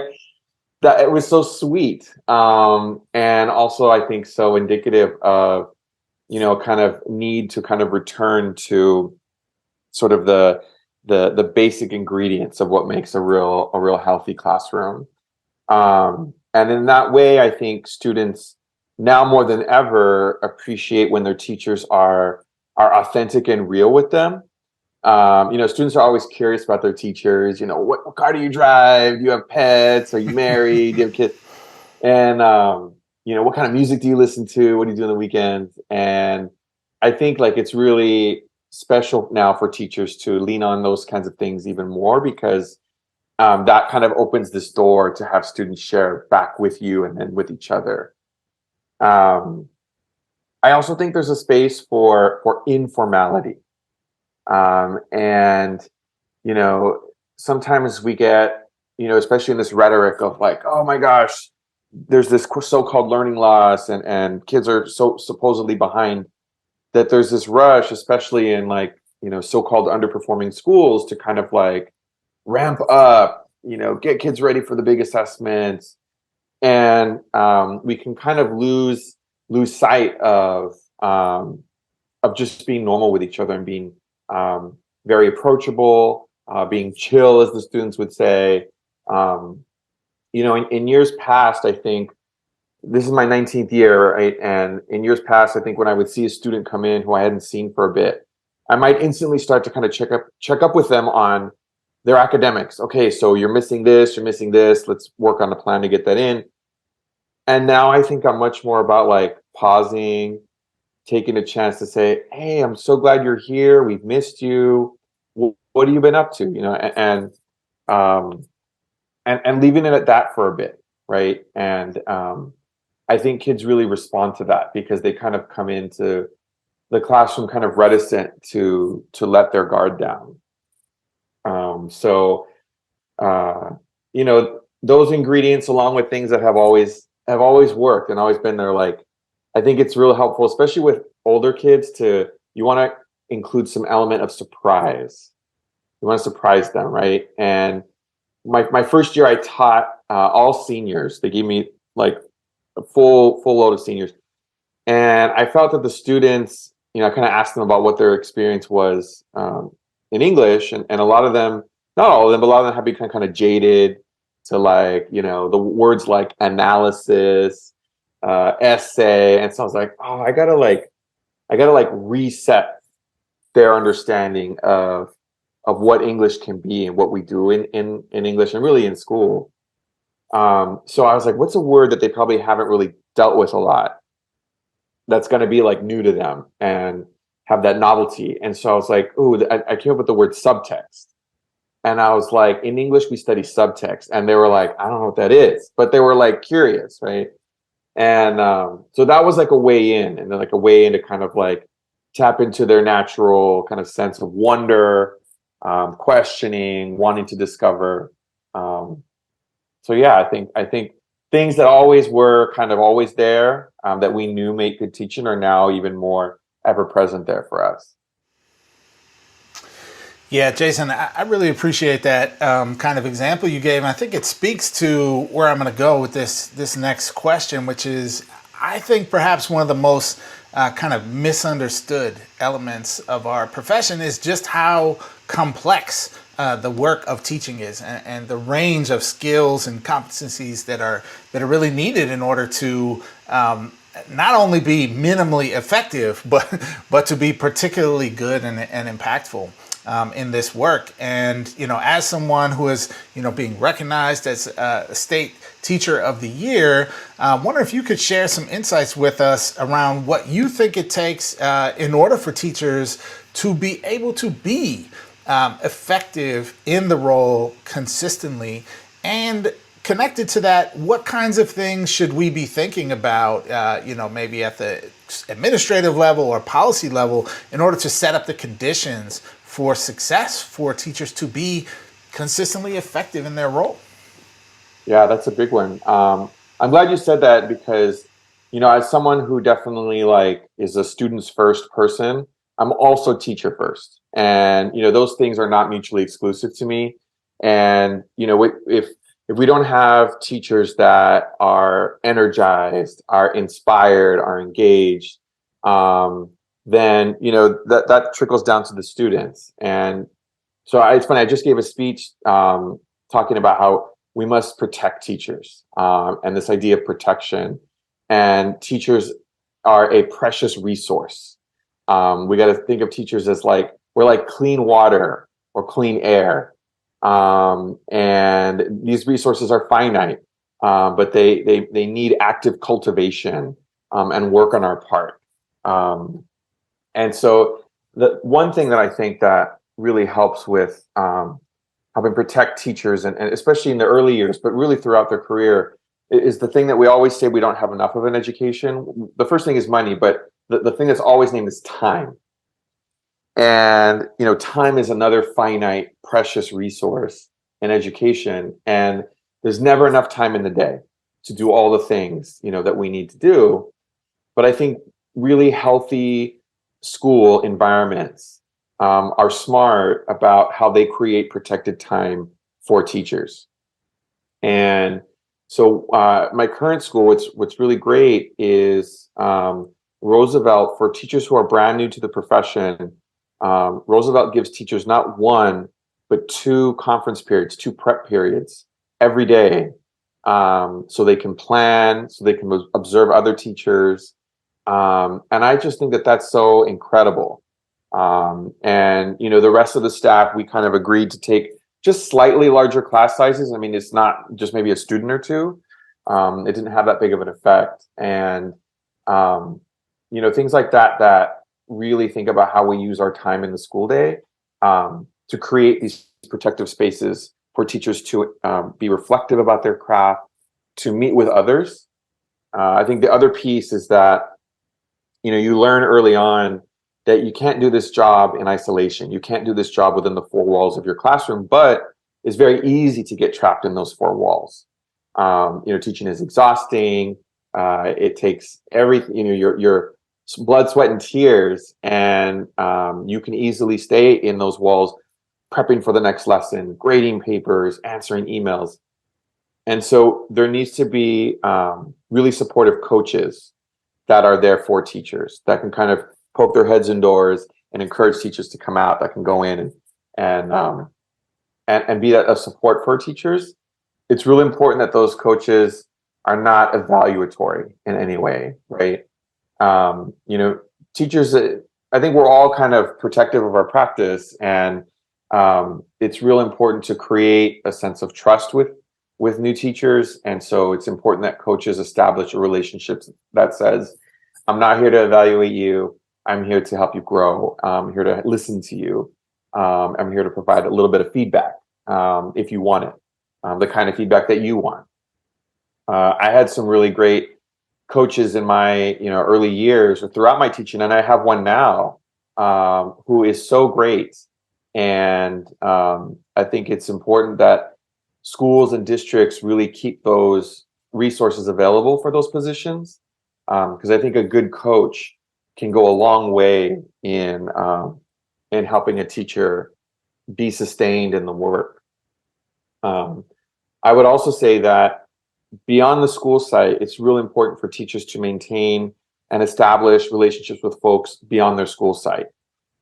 that it was so sweet. And also I think so indicative of, kind of need to kind of return to sort of the basic ingredients of what makes a real healthy classroom. And in that way, I think students now more than ever appreciate when their teachers are authentic and real with them. Students are always curious about their teachers. What car do you drive? Do you have pets? Are you married? Do you have kids? And what kind of music do you listen to? What do you do on the weekends? And I think like it's really special now for teachers to lean on those kinds of things even more, because that kind of opens this door to have students share back with you and then with each other. I also think there's a space for informality. And sometimes we get, especially in this rhetoric of like, oh my gosh, there's this so-called learning loss, and kids are so supposedly behind, that there's this rush, especially in like, so-called underperforming schools, to kind of like ramp up, get kids ready for the big assessments. And we can kind of lose sight of just being normal with each other, and being very approachable, being chill, as the students would say. In years past, I think this is my 19th year, right? And in years past, I think when I would see a student come in who I hadn't seen for a bit, I might instantly start to kind of check up with them on their academics. Okay, so you're missing this, let's work on a plan to get that in. And now I think I'm much more about like pausing, taking a chance to say, hey, I'm so glad you're here. We've missed you. What have you been up to? And leaving it at that for a bit, right? And I think kids really respond to that, because they kind of come into the classroom kind of reticent to let their guard down. Those ingredients, along with things that have always worked and always been there, like, I think it's real helpful, especially with older kids, you want to include some element of surprise. You want to surprise them, right? And my first year, I taught all seniors. They gave me like a full load of seniors, and I felt that the students, I kind of asked them about what their experience was in English, and a lot of them, not all of them, but a lot of them have become kind of jaded to like, the words like analysis, essay, and so I was like, oh, I gotta reset their understanding of what English can be and what we do in English, and really in school. So I was like, what's a word that they probably haven't really dealt with a lot, that's going to be like new to them and have that novelty? And so I was like, ooh, I came up with the word subtext. And I was like, in English, we study subtext. And they were like, I don't know what that is. But they were like curious, right? And so that was like a way in, and then like a way in to kind of like tap into their natural kind of sense of wonder, questioning, wanting to discover. So yeah, I think things that always were kind of always there, that we knew made good teaching, are now even more ever present there for us. Yeah, Jason, I really appreciate that kind of example you gave. And I think it speaks to where I'm going to go with this next question, which is, I think perhaps one of the most kind of misunderstood elements of our profession is just how complex the work of teaching is, and the range of skills and competencies that are really needed in order to not only be minimally effective, but to be particularly good and impactful. in this work. And, as someone who is, being recognized as a state teacher of the year, I wonder if you could share some insights with us around what you think it takes in order for teachers to be able to be effective in the role consistently. And connected to that, what kinds of things should we be thinking about, maybe at the administrative level or policy level, in order to set up the conditions for success for teachers to be consistently effective in their role? Yeah, that's a big one. I'm glad you said that because, as someone who definitely is a students first person, I'm also teacher first. And, those things are not mutually exclusive to me. And, if we don't have teachers that are energized, are inspired, are engaged, then, that trickles down to the students. And so it's funny, I just gave a speech talking about how we must protect teachers and this idea of protection. And teachers are a precious resource. We got to think of teachers as we're like clean water or clean air. And these resources are finite, but they need active cultivation and work on our part. And so the one thing that I think that really helps with helping protect teachers, and especially in the early years, but really throughout their career, is the thing that we always say we don't have enough of in education. The first thing is money, but the thing that's always named is time. And, time is another finite, precious resource in education. And there's never enough time in the day to do all the things, that we need to do. But I think really healthy school environments are smart about how they create protected time for teachers. And so my current school, what's really great is Roosevelt, for teachers who are brand new to the profession, Roosevelt gives teachers not one, but two conference periods, two prep periods every day. So they can plan, so they can observe other teachers. And I just think that that's so incredible. And, the rest of the staff, we kind of agreed to take just slightly larger class sizes. I mean, it's not just maybe a student or two. It didn't have that big of an effect. And, things like that really think about how we use our time in the school day to create these protective spaces for teachers to be reflective about their craft, to meet with others. I think the other piece is that, you learn early on that you can't do this job in isolation. You can't do this job within the four walls of your classroom, but it's very easy to get trapped in those four walls. Teaching is exhausting. It takes everything, your blood, sweat, and tears, and you can easily stay in those walls, prepping for the next lesson, grading papers, answering emails. And so there needs to be really supportive coaches that are there for teachers, that can kind of poke their heads indoors and encourage teachers to come out, that can go in and be a support for teachers. It's really important that those coaches are not evaluatory in any way, right? Teachers, I think we're all kind of protective of our practice, and it's real important to create a sense of trust with new teachers. And so it's important that coaches establish a relationship that says, I'm not here to evaluate you. I'm here to help you grow. I'm here to listen to you. I'm here to provide a little bit of feedback if you want it, the kind of feedback that you want. I had some really great coaches in my early years or throughout my teaching, and I have one now who is so great. And I think it's important that schools and districts really keep those resources available for those positions, because I think a good coach can go a long way in helping a teacher be sustained in the work. I would also say that beyond the school site, it's really important for teachers to maintain and establish relationships with folks beyond their school site.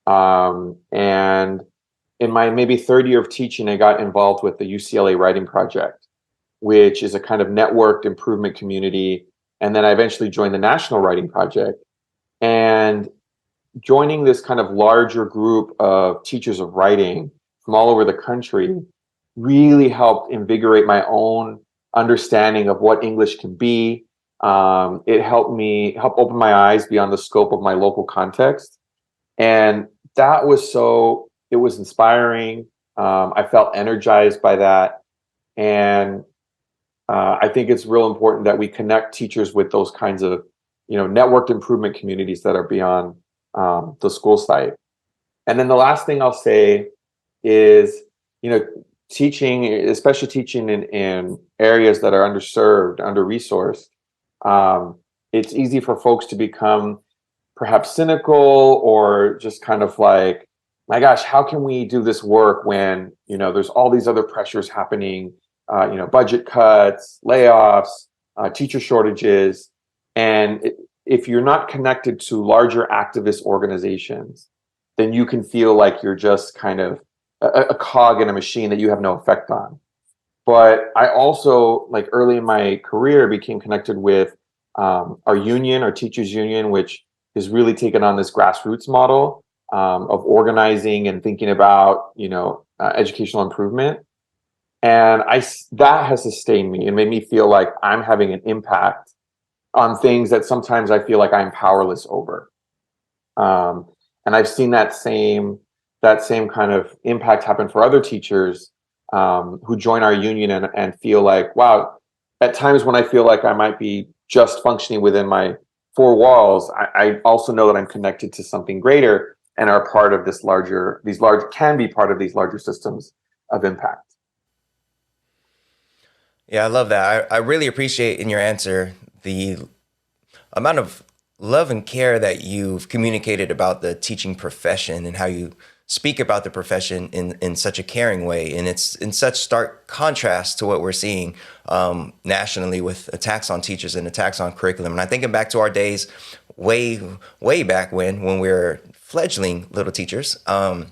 And in my maybe third year of teaching, I got involved with the UCLA Writing Project, which is a kind of networked improvement community. And then I eventually joined the National Writing Project. And joining this kind of larger group of teachers of writing from all over the country really helped invigorate my own understanding of what English can be. It help open my eyes beyond the scope of my local context. And it was inspiring. I felt energized by that. And I think it's real important that we connect teachers with those kinds of, networked improvement communities that are beyond the school site. And then the last thing I'll say is, teaching, especially teaching in areas that are underserved, under-resourced, it's easy for folks to become perhaps cynical or just kind of like, my gosh, how can we do this work when, there's all these other pressures happening, budget cuts, layoffs, teacher shortages. And if you're not connected to larger activist organizations, then you can feel like you're just kind of a cog in a machine that you have no effect on. But I also, like early in my career, became connected with our union, our teachers union, which has really taken on this grassroots model of organizing and thinking about, educational improvement. And that has sustained me and made me feel like I'm having an impact on things that sometimes I feel like I'm powerless over. And I've seen that same kind of impact happen for other teachers who join our union and feel like, wow, at times when I feel like I might be just functioning within my four walls, I also know that I'm connected to something greater and are part of can be part of these larger systems of impact. Yeah, I love that. I really appreciate in your answer the amount of love and care that you've communicated about the teaching profession and how you speak about the profession in such a caring way. And it's in such stark contrast to what we're seeing nationally with attacks on teachers and attacks on curriculum. And I think back to our days way back when we were fledgling little teachers and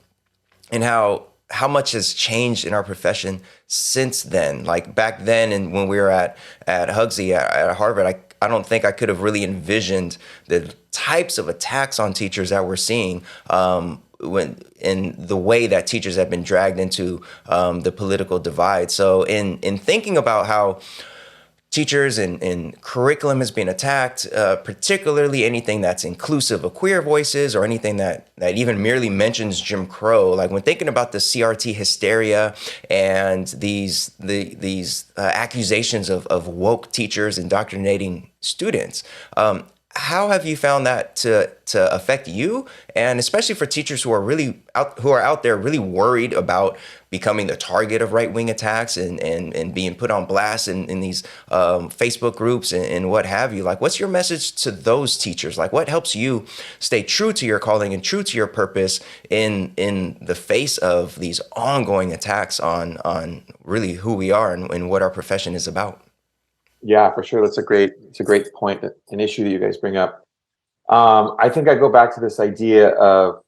how much has changed in our profession since then. Like back then, and when we were at Hugsy at Harvard, I don't think I could have really envisioned the types of attacks on teachers that we're seeing in the way that teachers have been dragged into the political divide. So in thinking about how teachers and curriculum is being attacked, particularly anything that's inclusive of queer voices or anything that even merely mentions Jim Crow. Like when thinking about the CRT hysteria and these accusations of woke teachers indoctrinating students, how have you found that to affect you, and especially for teachers who are out there really worried about becoming the target of right-wing attacks and being put on blast in these Facebook groups and what have you? Like, what's your message to those teachers? Like, what helps you stay true to your calling and true to your purpose in the face of these ongoing attacks on really who we are and what our profession is about? Yeah, for sure. It's a great point, an issue that you guys bring up. I think I go back to this idea of,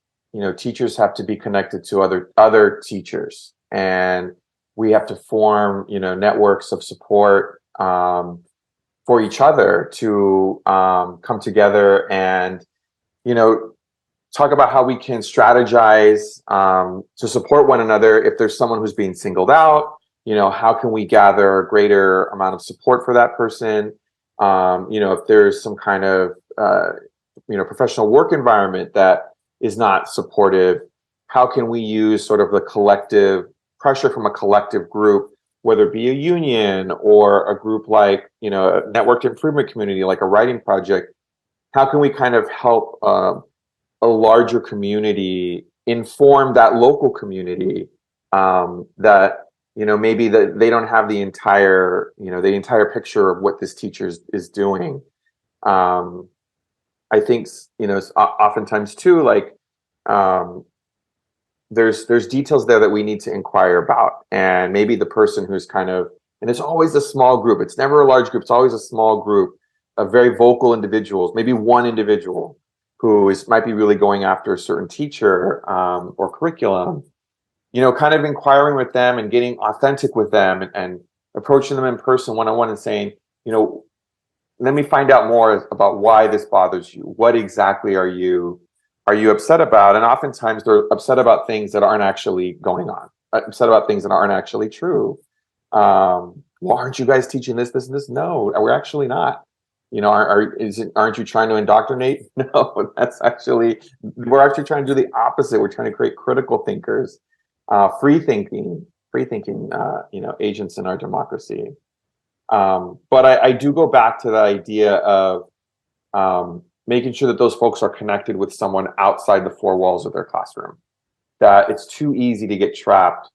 teachers have to be connected to other teachers, and we have to form, networks of support for each other to come together and, talk about how we can strategize to support one another if there's someone who's being singled out. How can we gather a greater amount of support for that person? If there's some kind of, professional work environment that is not supportive, how can we use sort of the collective pressure from a collective group, whether it be a union or a group like, a networked improvement community, like a writing project? How can we kind of help a larger community inform that local community that, maybe they don't have the entire picture of what this teacher is doing. I think, oftentimes too, like, there's details there that we need to inquire about. And maybe the person who's kind of, and it's always a small group. It's never a large group. It's always a small group of very vocal individuals, maybe one individual who might be really going after a certain teacher or curriculum. Kind of inquiring with them and getting authentic with them and approaching them in person one-on-one and saying, let me find out more about why this bothers you. What exactly are you are you upset about? And oftentimes they're upset about things that aren't actually going on, upset about things that aren't actually true. Well, aren't you guys teaching this, this, and this? No, we're actually not. You know, aren't you trying to indoctrinate? No, we're actually trying to do the opposite. We're trying to create critical thinkers, free thinking, agents in our democracy. But I do go back to the idea of making sure that those folks are connected with someone outside the four walls of their classroom. That it's too easy to get trapped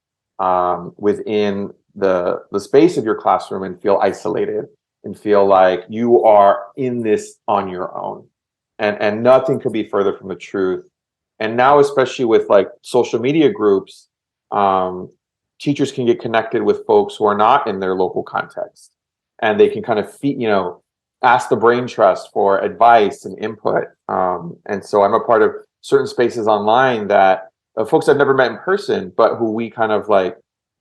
within the space of your classroom and feel isolated and feel like you are in this on your own. And nothing could be further from the truth. And now, especially with like social media groups, teachers can get connected with folks who are not in their local context. And they can kind of ask the brain trust for advice and input. And so I'm a part of certain spaces online that folks I've never met in person, but who we kind of like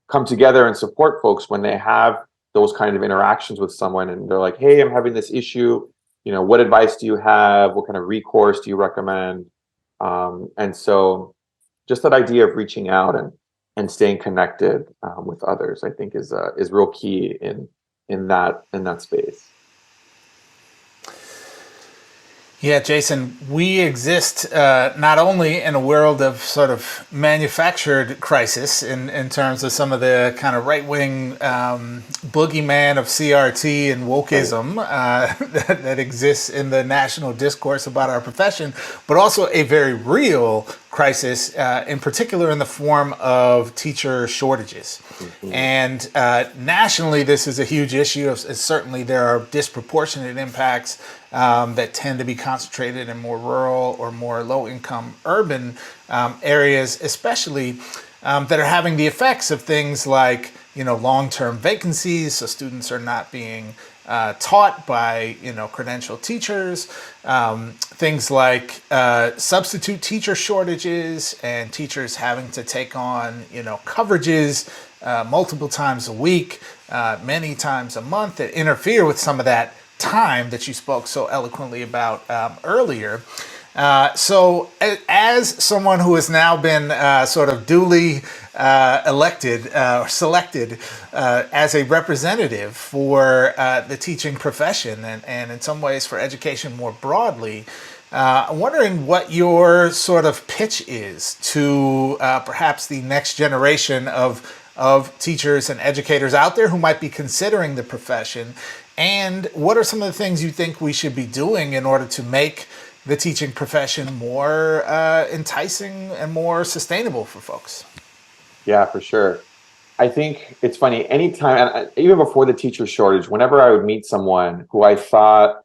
come together and support folks when they have those kind of interactions with someone. And they're like, hey, I'm having this issue. You know, what advice do you have? What kind of recourse do you recommend? And so just that idea of reaching out and staying connected with others, I think is real key in that space. Yeah, Jason, we exist not only in a world of sort of manufactured crisis in terms of some of the kind of right-wing boogeyman of CRT and wokeism that exists in the national discourse about our profession, but also a very real crisis, in particular in the form of teacher shortages. Mm-hmm. And nationally, this is a huge issue. Certainly, there are disproportionate impacts that tend to be concentrated in more rural or more low-income urban areas, especially that are having the effects of things like, long-term vacancies, so students are not being taught by, credentialed teachers, things like substitute teacher shortages and teachers having to take on, coverages multiple times a week, many times a month that interfere with some of that time that you spoke so eloquently about earlier. So as someone who has now been sort of duly elected or selected as a representative for the teaching profession and in some ways for education more broadly, I'm wondering what your sort of pitch is to perhaps the next generation of teachers and educators out there who might be considering the profession. And what are some of the things you think we should be doing in order to make the teaching profession more enticing and more sustainable for folks? Yeah, for sure. I think it's funny, anytime, even before the teacher shortage, whenever I would meet someone who I thought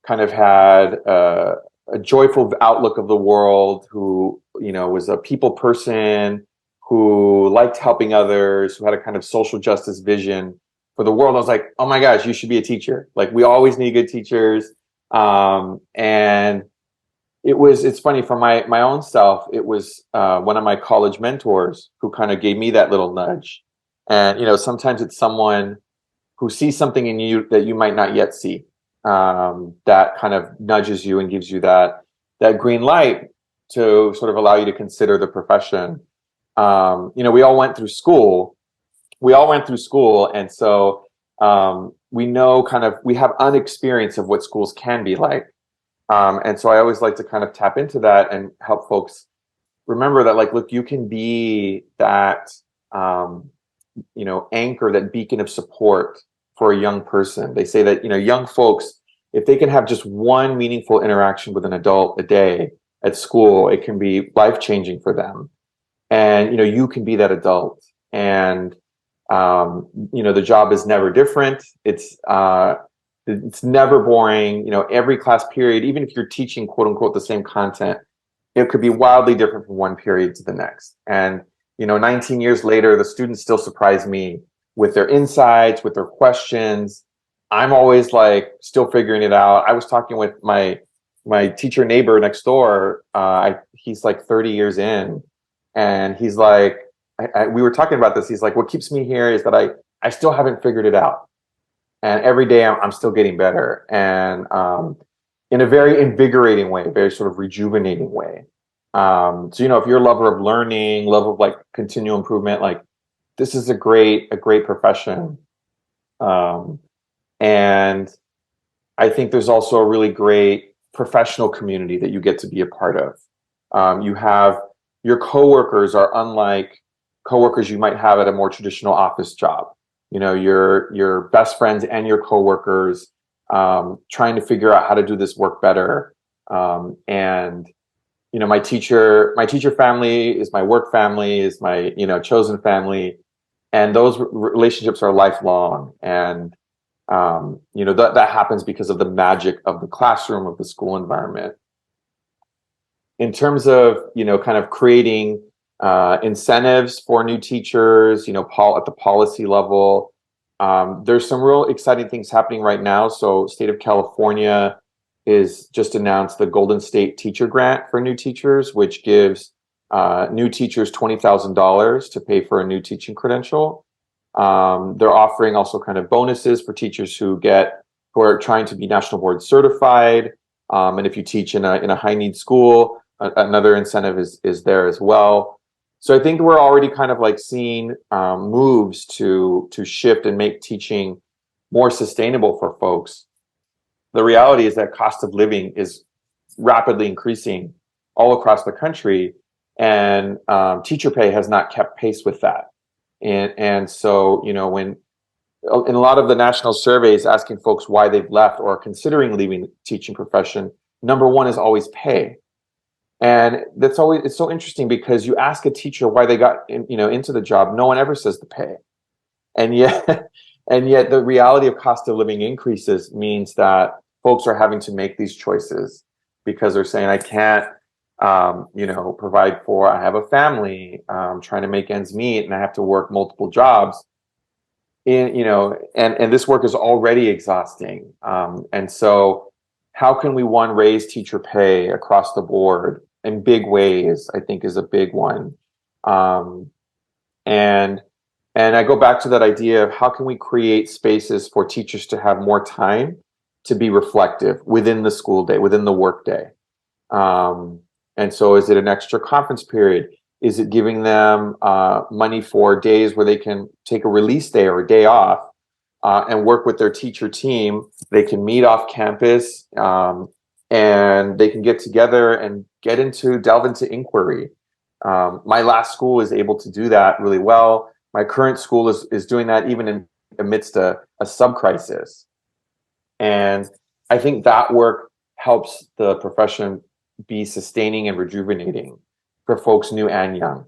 kind of had a joyful outlook of the world, who, was a people person, who liked helping others, who had a kind of social justice vision for the world, I was like, oh my gosh, you should be a teacher. Like, we always need good teachers. And it's funny, for my own self, it was one of my college mentors who kind of gave me that little nudge. And, sometimes it's someone who sees something in you that you might not yet see, that kind of nudges you and gives you that green light to sort of allow you to consider the profession. We all went through school. And so we know we have unexperience of what schools can be like. And so I always like to kind of tap into that and help folks remember that, like, look, you can be that, anchor, that beacon of support for a young person. They say that, young folks, if they can have just one meaningful interaction with an adult a day at school, it can be life-changing for them. And, you can be that adult. And the job is never different. It's never boring. Every class period, even if you're teaching quote unquote the same content, it could be wildly different from one period to the next. And 19 years later, the students still surprise me with their insights, with their questions. I'm always like still figuring it out. I was talking with my teacher neighbor next door. He's like 30 years in, and he's like, we were talking about this. He's like, what keeps me here is that I still haven't figured it out. And every day I'm still getting better. And in a very invigorating way, very sort of rejuvenating way. So, if you're a lover of learning, love of like continual improvement, like this is a great profession. Um, and I think there's also a really great professional community that you get to be a part of. You have your coworkers are unlike coworkers you might have at a more traditional office job. Your best friends and your coworkers trying to figure out how to do this work better. And my teacher family is my work family, is my chosen family, and those relationships are lifelong. And that happens because of the magic of the classroom, of the school environment. In terms of kind of creating incentives for new teachers, at the policy level, there's some real exciting things happening right now. So state of California is just announced the Golden State Teacher Grant for new teachers, which gives new teachers $20,000 to pay for a new teaching credential. They're offering also kind of bonuses for teachers who are trying to be national board certified. And if you teach in a high need school, another incentive is there as well. So I think we're already kind of like seeing moves to shift and make teaching more sustainable for folks. The reality is that cost of living is rapidly increasing all across the country, and teacher pay has not kept pace with that. And so, when in a lot of the national surveys asking folks why they've left or are considering leaving the teaching profession, number one is always pay. And it's so interesting because you ask a teacher why they got into the job, no one ever says the pay. And yet the reality of cost of living increases means that folks are having to make these choices because they're saying, I can't provide for, I have a family, trying to make ends meet, and I have to work multiple jobs. And this work is already exhausting. And so how can we, one, raise teacher pay across the board in big ways, I think is a big one. And I go back to that idea of how can we create spaces for teachers to have more time to be reflective within the school day, within the work day. And so is it an extra conference period? Is it giving them money for days where they can take a release day or a day off and work with their teacher team? They can meet off campus and they can get together and delve into inquiry. My last school is able to do that really well. My current school is doing that even amidst a sub-crisis. And I think that work helps the profession be sustaining and rejuvenating for folks new and young.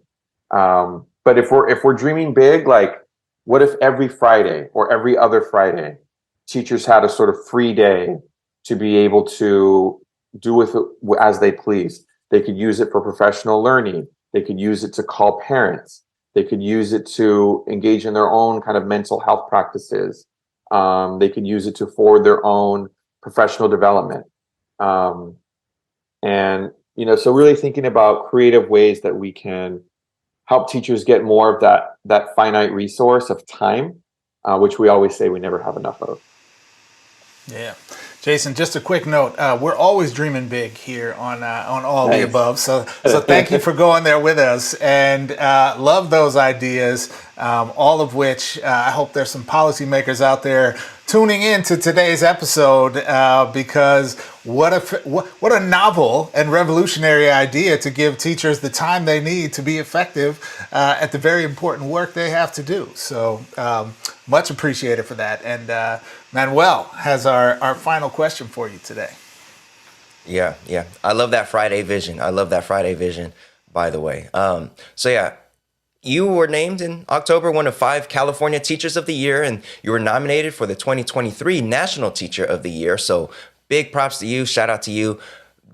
But if we're dreaming big, like what if every Friday or every other Friday, teachers had a sort of free day to be able to do with it as they please? They could use it for professional learning. They could use it to call parents. They could use it to engage in their own kind of mental health practices. They could use it to forward their own professional development. And, so really thinking about creative ways that we can help teachers get more of that finite resource of time, which we always say we never have enough of. Yeah. Jason, just a quick note. We're always dreaming big here on all the above. So thank you for going there with us, and love those ideas, all of which I hope there's some policymakers out there tuning in to today's episode because what a novel and revolutionary idea to give teachers the time they need to be effective at the very important work they have to do. So much appreciated for that. And Manuel has our final question for you today. Yeah. I love that Friday vision. By the way. You were named in October one of 5 California Teachers of the Year, and you were nominated for the 2023 National Teacher of the Year. So big props to you. Shout out to you.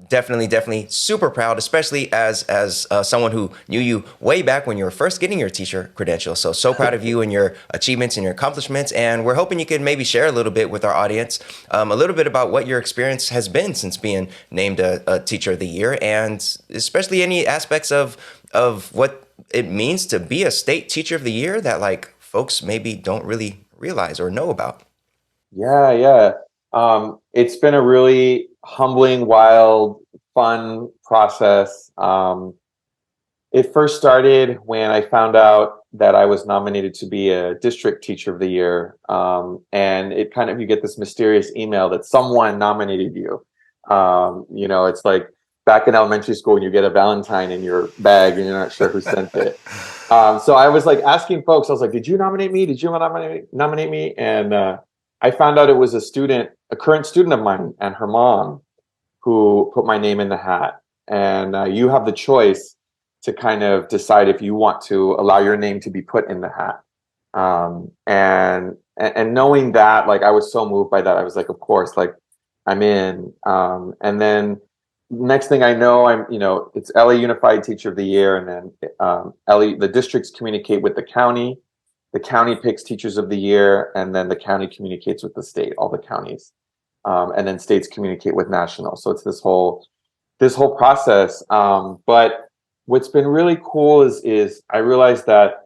Definitely super proud, especially as someone who knew you way back when you were first getting your teacher credential. So proud of you and your achievements and your accomplishments. And we're hoping you could maybe share a little bit with our audience, a little bit about what your experience has been since being named a Teacher of the Year, and especially any aspects of what it means to be a state Teacher of the Year that like folks maybe don't really realize or know about. Yeah. It's been a really humbling, wild fun process. It first started when I found out that I was nominated to be a district teacher of the year. And it kind of, you get this mysterious email that someone nominated you. It's like back in elementary school when you get a Valentine in your bag and you're not sure who sent it. So I was like asking folks, I was like, did you nominate me? Did you nominate me? And I found out it was a current student of mine and her mom who put my name in the hat. And you have the choice to kind of decide if you want to allow your name to be put in the hat. And knowing that, like, I was so moved by that. I was like, of course, like, I'm in. And then next thing I know, it's LA Unified Teacher of the Year. And then the districts communicate with the county. The county picks Teachers of the Year, and then the county communicates with the state, all the counties. And then states communicate with national. So it's this whole process. But what's been really cool is I realized that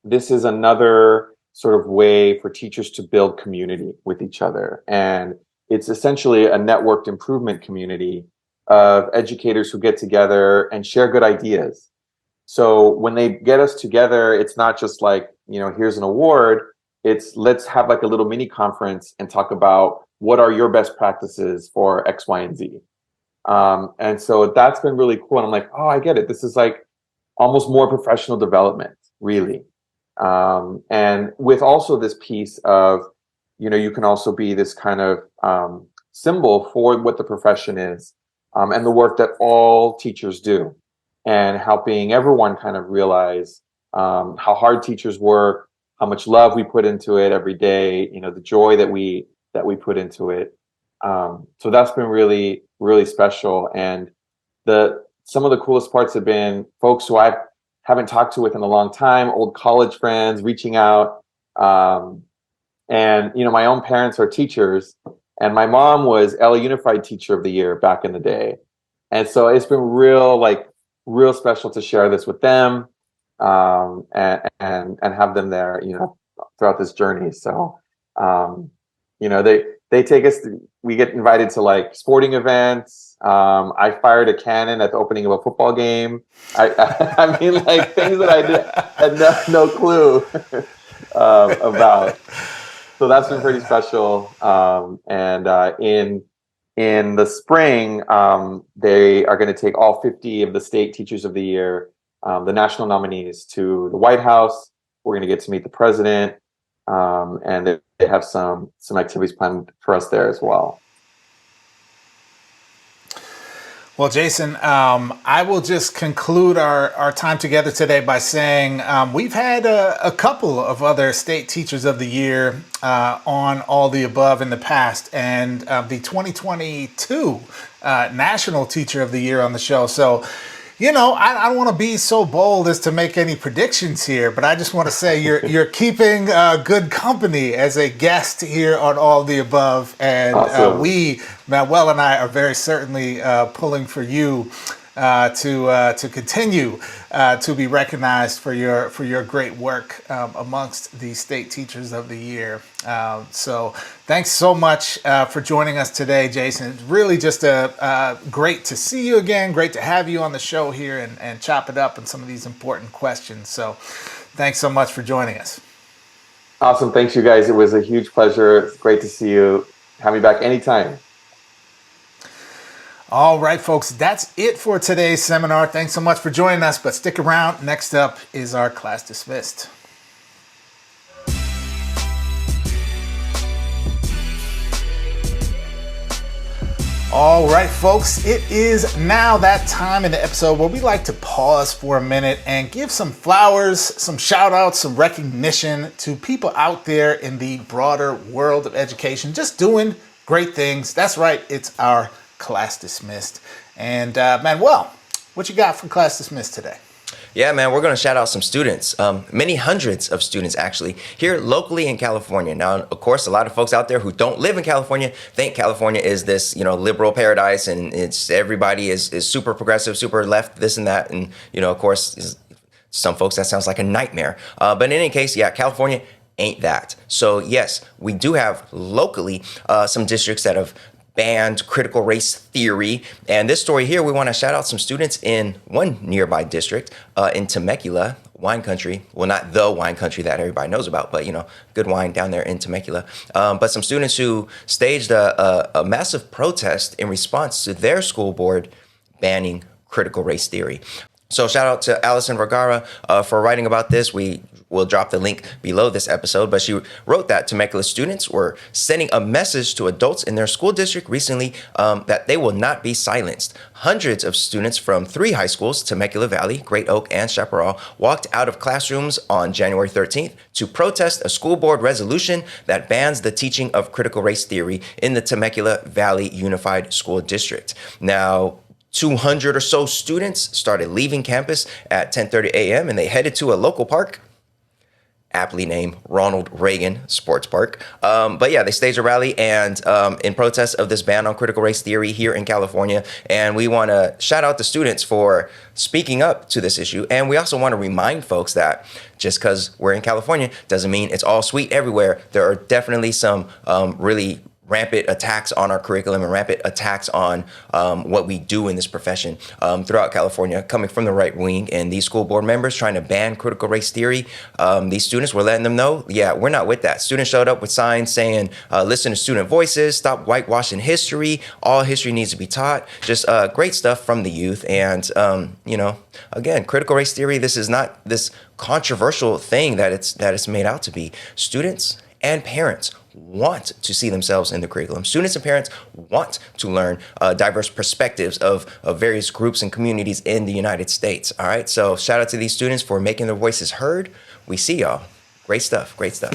this is another sort of way for teachers to build community with each other. And it's essentially a networked improvement community of educators who get together and share good ideas. So when they get us together, it's not just like, here's an award. It's let's have like a little mini conference and talk about what are your best practices for X, Y, and Z. And so that's been really cool. And I'm like, oh, I get it. This is like almost more professional development, really. And with also this piece of, you can also be this kind of symbol for what the profession is, and the work that all teachers do, and helping everyone kind of realize how hard teachers work, how much love we put into it every day, the joy that we put into it. So that's been really, really special. And some of the coolest parts have been folks who I haven't talked to in a long time, old college friends reaching out. And my own parents are teachers, and my mom was LA Unified Teacher of the Year back in the day. And so it's been real special to share this with them, and have them there, throughout this journey. So, they take us, we get invited to like sporting events. I fired a cannon at the opening of a football game. I mean, like things that I had no clue about. So that's been pretty special. And in the spring, they are going to take all 50 of the state Teachers of the Year, the national nominees, to the White House. We're going to get to meet the president, and they have some activities planned for us there as well. Well, Jason, I will just conclude our time together today by saying we've had a couple of other state Teachers of the Year on All the Above in the past, and the 2022 National Teacher of the Year on the show. So, I don't want to be so bold as to make any predictions here, but I just want to say you're keeping good company as a guest here on All the Above, and awesome. Manuel and I are very certainly pulling for you to continue to be recognized for your great work amongst the state Teachers of the Year. So thanks so much for joining us today, Jason. It's really just great to see you again. Great to have you on the show here and chop it up on some of these important questions. So thanks so much for joining us. Awesome. Thanks, you guys. It was a huge pleasure. It's great to see you. Have me back anytime. All right, folks, that's it for today's seminar. Thanks so much for joining us, but stick around. Next up is our class dismissed. All right, folks, it is now that time in the episode where we like to pause for a minute and give some flowers, some shout outs, some recognition to people out there in the broader world of education, just doing great things. That's right, it's our class dismissed. And Manuel, what you got for class dismissed today? Yeah, man, we're going to shout out some students, many hundreds of students actually, here locally in California. Now, of course, a lot of folks out there who don't live in California think California is this, liberal paradise, and everybody is super progressive, super left, this and that. And, of course, some folks, that sounds like a nightmare. But in any case, yeah, California ain't that. So yes, we do have locally some districts that have banned critical race theory. And this story here, we want to shout out some students in one nearby district in Temecula, wine country. Well, not the wine country that everybody knows about, but, good wine down there in Temecula. But some students who staged a massive protest in response to their school board banning critical race theory. So shout out to Allison Vergara for writing about this. We will drop the link below this episode, but she wrote that Temecula students were sending a message to adults in their school district recently that they will not be silenced. Hundreds of students from 3 high schools, Temecula Valley, Great Oak, and Chaparral, walked out of classrooms on January 13th to protest a school board resolution that bans the teaching of critical race theory in the Temecula Valley Unified School District. Now, 200 or so students started leaving campus at 10:30 a.m. and they headed to a local park, aptly named Ronald Reagan Sports Park. But yeah, they staged a rally and in protest of this ban on critical race theory here in California. And we want to shout out the students for speaking up to this issue. And we also want to remind folks that just because we're in California doesn't mean it's all sweet everywhere. There are definitely some really rampant attacks on our curriculum and rampant attacks on what we do in this profession throughout California, coming from the right wing. And these school board members trying to ban critical race theory, these students were letting them know, yeah, we're not with that. Students showed up with signs saying, listen to student voices, stop whitewashing history, all history needs to be taught. Just great stuff from the youth. And, again, critical race theory, this is not this controversial thing that it's made out to be. Students and parents want to see themselves in the curriculum. Students and parents want to learn diverse perspectives of various groups and communities in the United States. All right, so shout out to these students for making their voices heard. We see y'all. Great stuff, great stuff.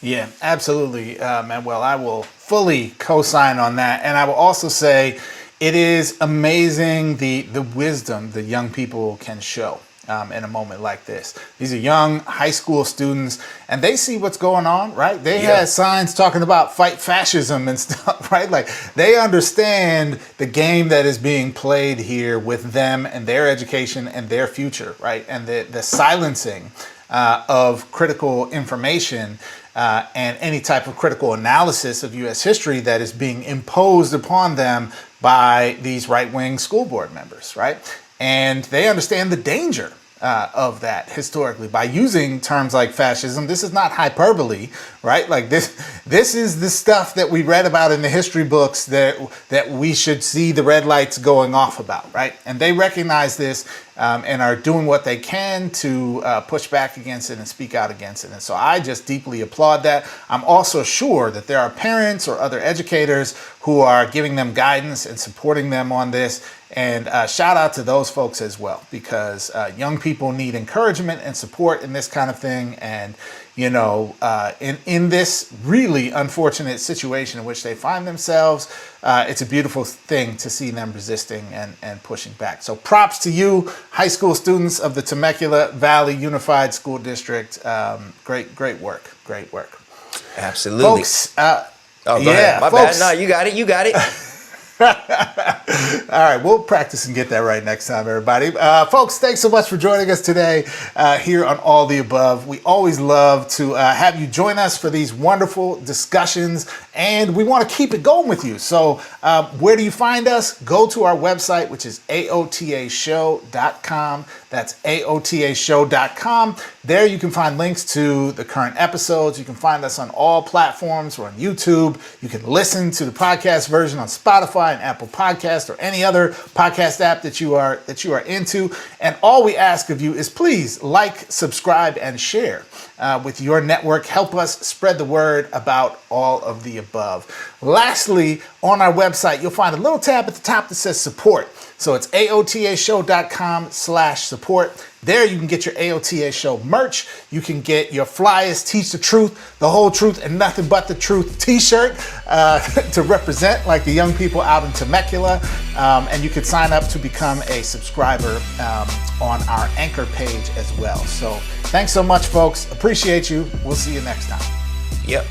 Yeah, absolutely, Manuel. I will fully co-sign on that. And I will also say it is amazing the wisdom that young people can show in a moment like this. These are young high school students and they see what's going on, right? They had signs talking about fight fascism and stuff, right? Like they understand the game that is being played here with them and their education and their future, right? And the silencing of critical information and any type of critical analysis of U.S. history that is being imposed upon them by these right-wing school board members, right? And they understand the danger of that historically by using terms like fascism. This is not hyperbole, right? Like this is the stuff that we read about in the history books that we should see the red lights going off about, right? And they recognize this and are doing what they can to push back against it and speak out against it. And so I just deeply applaud that. I'm also sure that there are parents or other educators who are giving them guidance and supporting them on this. And shout out to those folks as well, because young people need encouragement and support in this kind of thing. And, in this really unfortunate situation in which they find themselves, it's a beautiful thing to see them resisting and pushing back. So props to you, high school students of the Temecula Valley Unified School District. Great work. Great work. Absolutely. Folks, go ahead. My bad. No, you got it. All right, we'll practice and get that right next time, everybody. Folks, thanks so much for joining us today here on All the Above. We always love to have you join us for these wonderful discussions, and we want to keep it going with you. So where do you find us? Go to our website, which is AOTAshow.com. That's AOTAshow.com. There you can find links to the current episodes. You can find us on all platforms. We're on YouTube. You can listen to the podcast version on Spotify and Apple Podcast or any other podcast app that you are into. And all we ask of you is please like, subscribe, and share with your network. Help us spread the word about all of the above. Lastly, on our website, you'll find a little tab at the top that says support. So it's AOTAshow.com/support. There you can get your AOTA Show merch. You can get your flyers, Teach the Truth, the whole truth, and nothing but the truth t-shirt to represent like the young people out in Temecula. And you can sign up to become a subscriber on our Anchor page as well. So thanks so much, folks. Appreciate you. We'll see you next time. Yep.